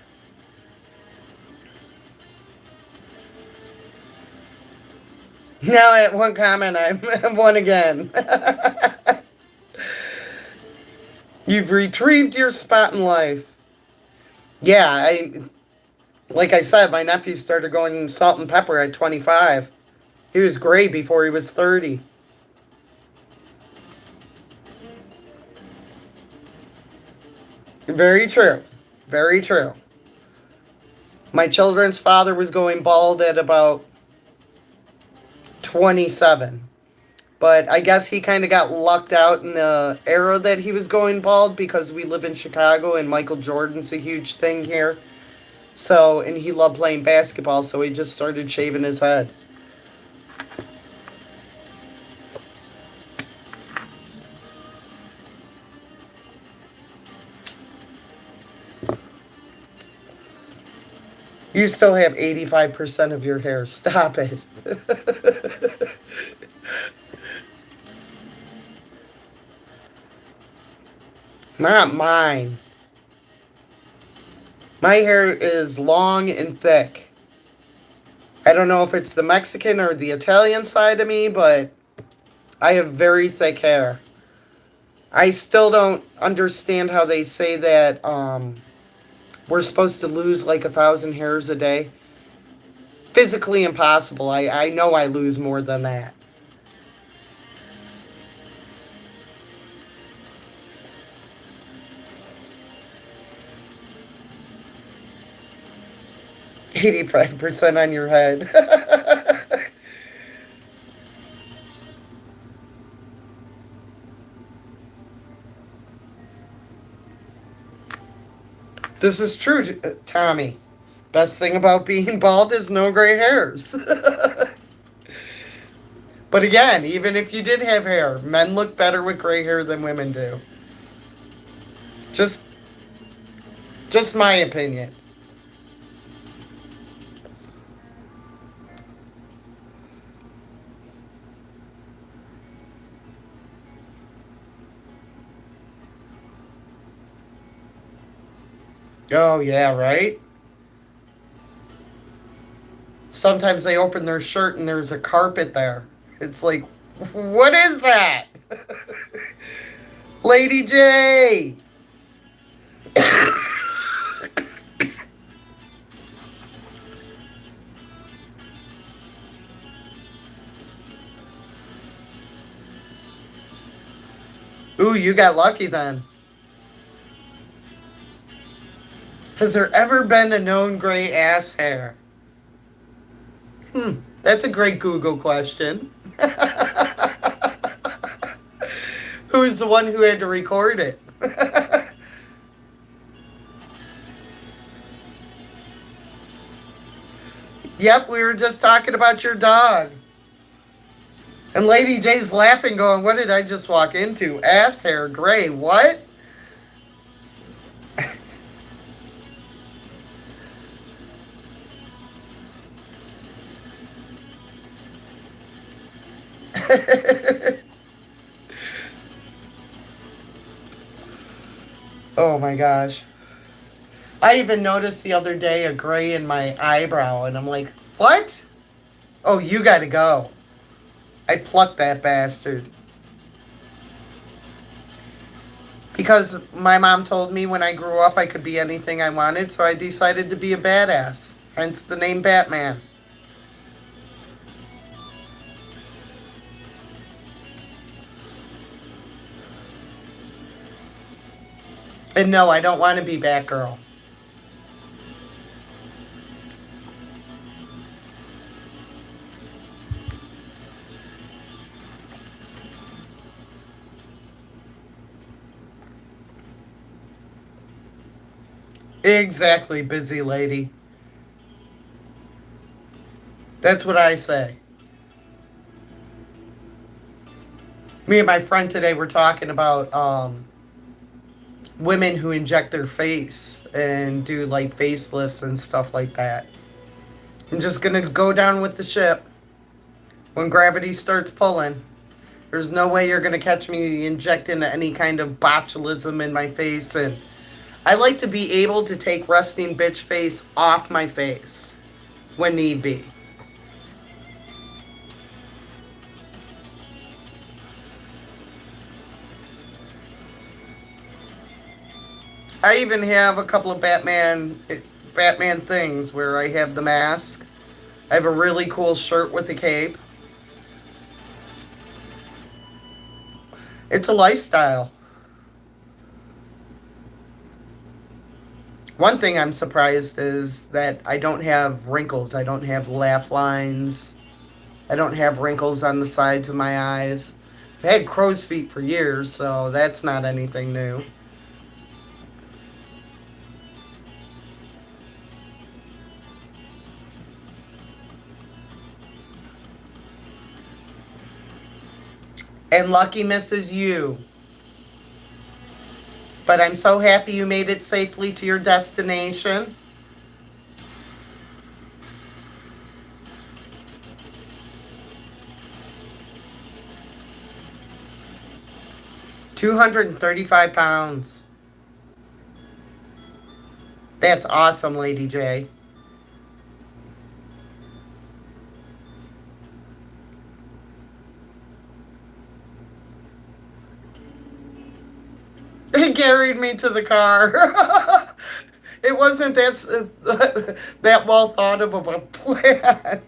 Now at one comment, I'm one again. You've retrieved your spot in life. Yeah, like I said, my nephew started going salt and pepper at 25. He was gray before he was 30. Very true. Very true. My children's father was going bald at about 27. But I guess he kind of got lucked out in the era that he was going bald because we live in Chicago and Michael Jordan's a huge thing here. So, and he loved playing basketball, so he just started shaving his head. You still have 85% of your hair. Stop it. Not mine. My hair is long and thick. I don't know if it's the Mexican or the Italian side of me, but I have very thick hair. I still don't understand how they say that we're supposed to lose like 1,000 hairs a day. Physically impossible. I know I lose more than that. %85 on your head. This is true, Tommy. Best thing about being bald is no gray hairs. But again, even if you did have hair, men look better with gray hair than women do. Just my opinion. Oh, yeah, right? Sometimes they open their shirt and there's a carpet there. It's like, what is that? Lady J! Ooh, you got lucky then. Has there ever been a known gray ass hair? That's a great Google question. Who's the one who had to record it? Yep, we were just talking about your dog. And Lady J's laughing, going, what did I just walk into? Ass hair, gray, what? Oh my gosh. I even noticed the other day a gray in my eyebrow, and I'm like, what? Oh, you gotta go. I plucked that bastard. Because my mom told me when I grew up I could be anything I wanted, so I decided to be a badass. Hence the name Batman. And no, I don't want to be Batgirl. Exactly, busy lady. That's what I say. Me and my friend today were talking about women who inject their face and do like facelifts and stuff like that. I'm just gonna go down with the ship when gravity starts pulling. There's no way you're gonna catch me injecting any kind of botulism in my face, and I like to be able to take resting bitch face off my face when need be. I even have a couple of Batman things where I have the mask. I have a really cool shirt with a cape. It's a lifestyle. One thing I'm surprised is that I don't have wrinkles. I don't have laugh lines. I don't have wrinkles on the sides of my eyes. I've had crow's feet for years, so that's not anything new. And lucky misses you. But I'm so happy you made it safely to your destination. £235. That's awesome, Lady J. He carried me to the car. It wasn't that well thought of a plan.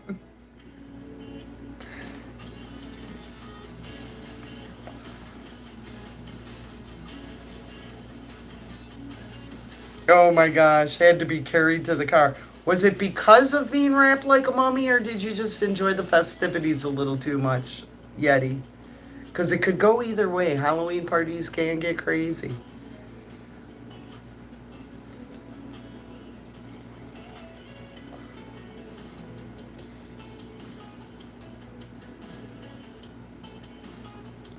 Oh my gosh, had to be carried to the car. Was it because of being wrapped like a mummy, or did you just enjoy the festivities a little too much, Yeti? Because it could go either way. Halloween parties can get crazy.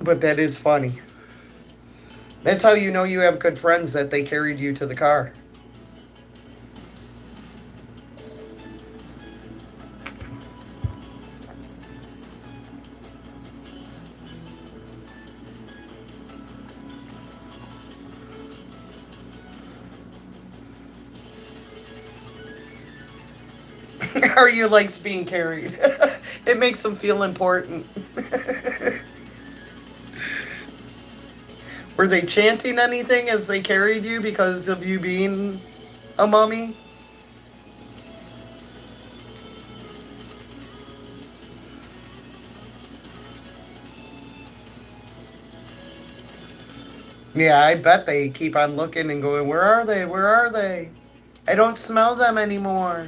But that is funny. That's how you know you have good friends, that they carried you to the car. Or you likes being carried. It makes them feel important. Were they chanting anything as they carried you because of you being a mummy? Yeah, I bet they keep on looking and going, where are they? Where are they? I don't smell them anymore.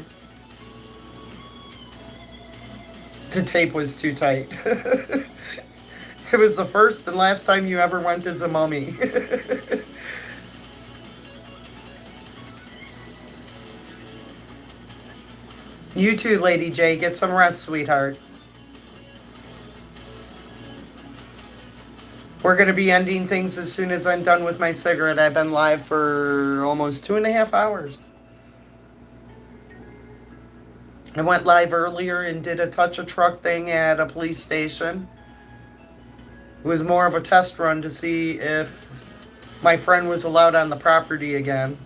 The tape was too tight. It was the first and last time you ever went as a mummy. You too, Lady J. Get some rest, sweetheart. We're going to be ending things as soon as I'm done with my cigarette. I've been live for almost 2.5 hours. I went live earlier and did a touch a truck thing at a police station. It was more of a test run to see if my friend was allowed on the property again.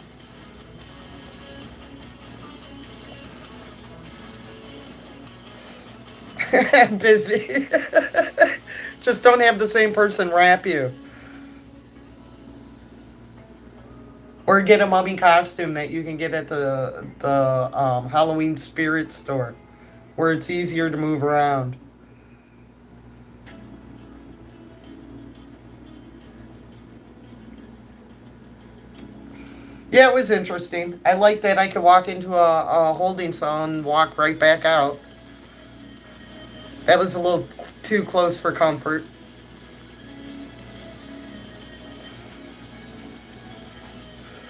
Busy. Just don't have the same person wrap you. Or get a mummy costume that you can get at the Halloween spirit store, where it's easier to move around. Yeah, it was interesting. I like that I could walk into a holding cell and walk right back out. That was a little too close for comfort.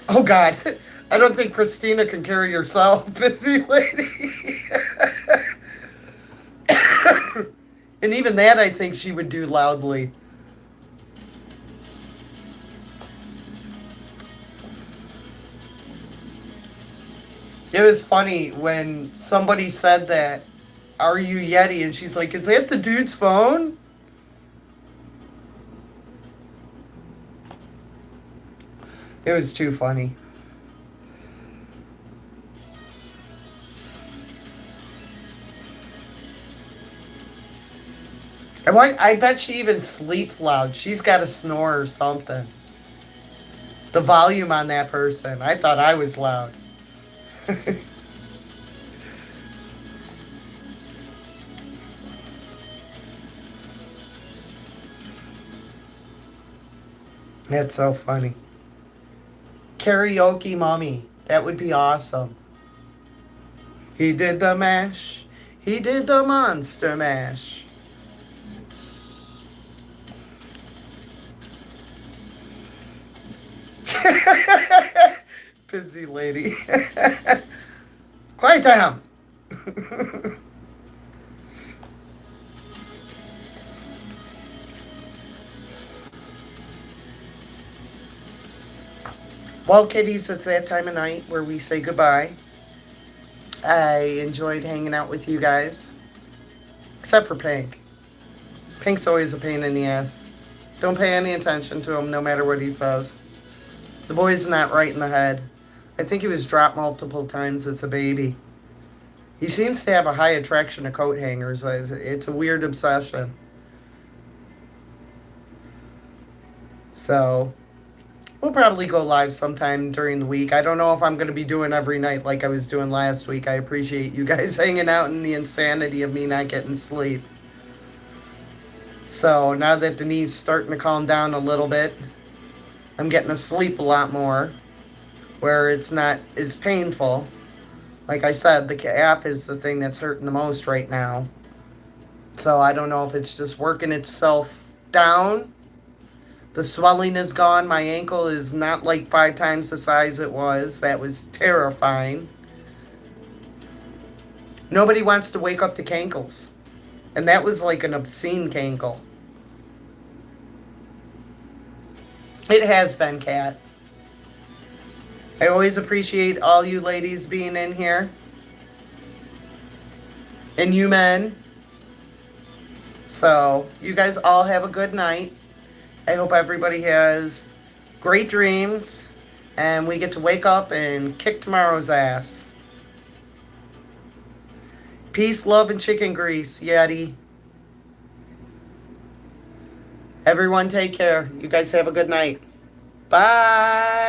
Oh God, I don't think Christina can carry herself, busy lady. And even that I think she would do loudly. It was funny when somebody said that, "Are you Yeti?" And she's like, "Is that the dude's phone?" It was too funny. I bet she even sleeps loud. She's got to snore or something. The volume on that person. I thought I was loud. That's so funny. Karaoke mommy. That would be awesome. He did the mash. He did the monster mash. Busy lady. Quiet down. Well, kiddies, it's that time of night where we say goodbye. I enjoyed hanging out with you guys. Except for Pink. Pink's always a pain in the ass. Don't pay any attention to him no matter what he says. The boy's not right in the head. I think he was dropped multiple times as a baby. He seems to have a high attraction to coat hangers. It's a weird obsession. So, we'll probably go live sometime during the week. I don't know if I'm going to be doing every night like I was doing last week. I appreciate you guys hanging out in the insanity of me not getting sleep. So, now that the knee's starting to calm down a little bit, I'm getting to sleep a lot more, where it's not as painful. Like I said, the calf is the thing that's hurting the most right now. So I don't know if it's just working itself down. The swelling is gone. My ankle is not like 5 times the size it was. That was terrifying. Nobody wants to wake up to cankles. And that was like an obscene cankle. It has been, Kat. I always appreciate all you ladies being in here. And you men. So, you guys all have a good night. I hope everybody has great dreams. And we get to wake up and kick tomorrow's ass. Peace, love, and chicken grease, Yeti. Everyone take care. You guys have a good night. Bye.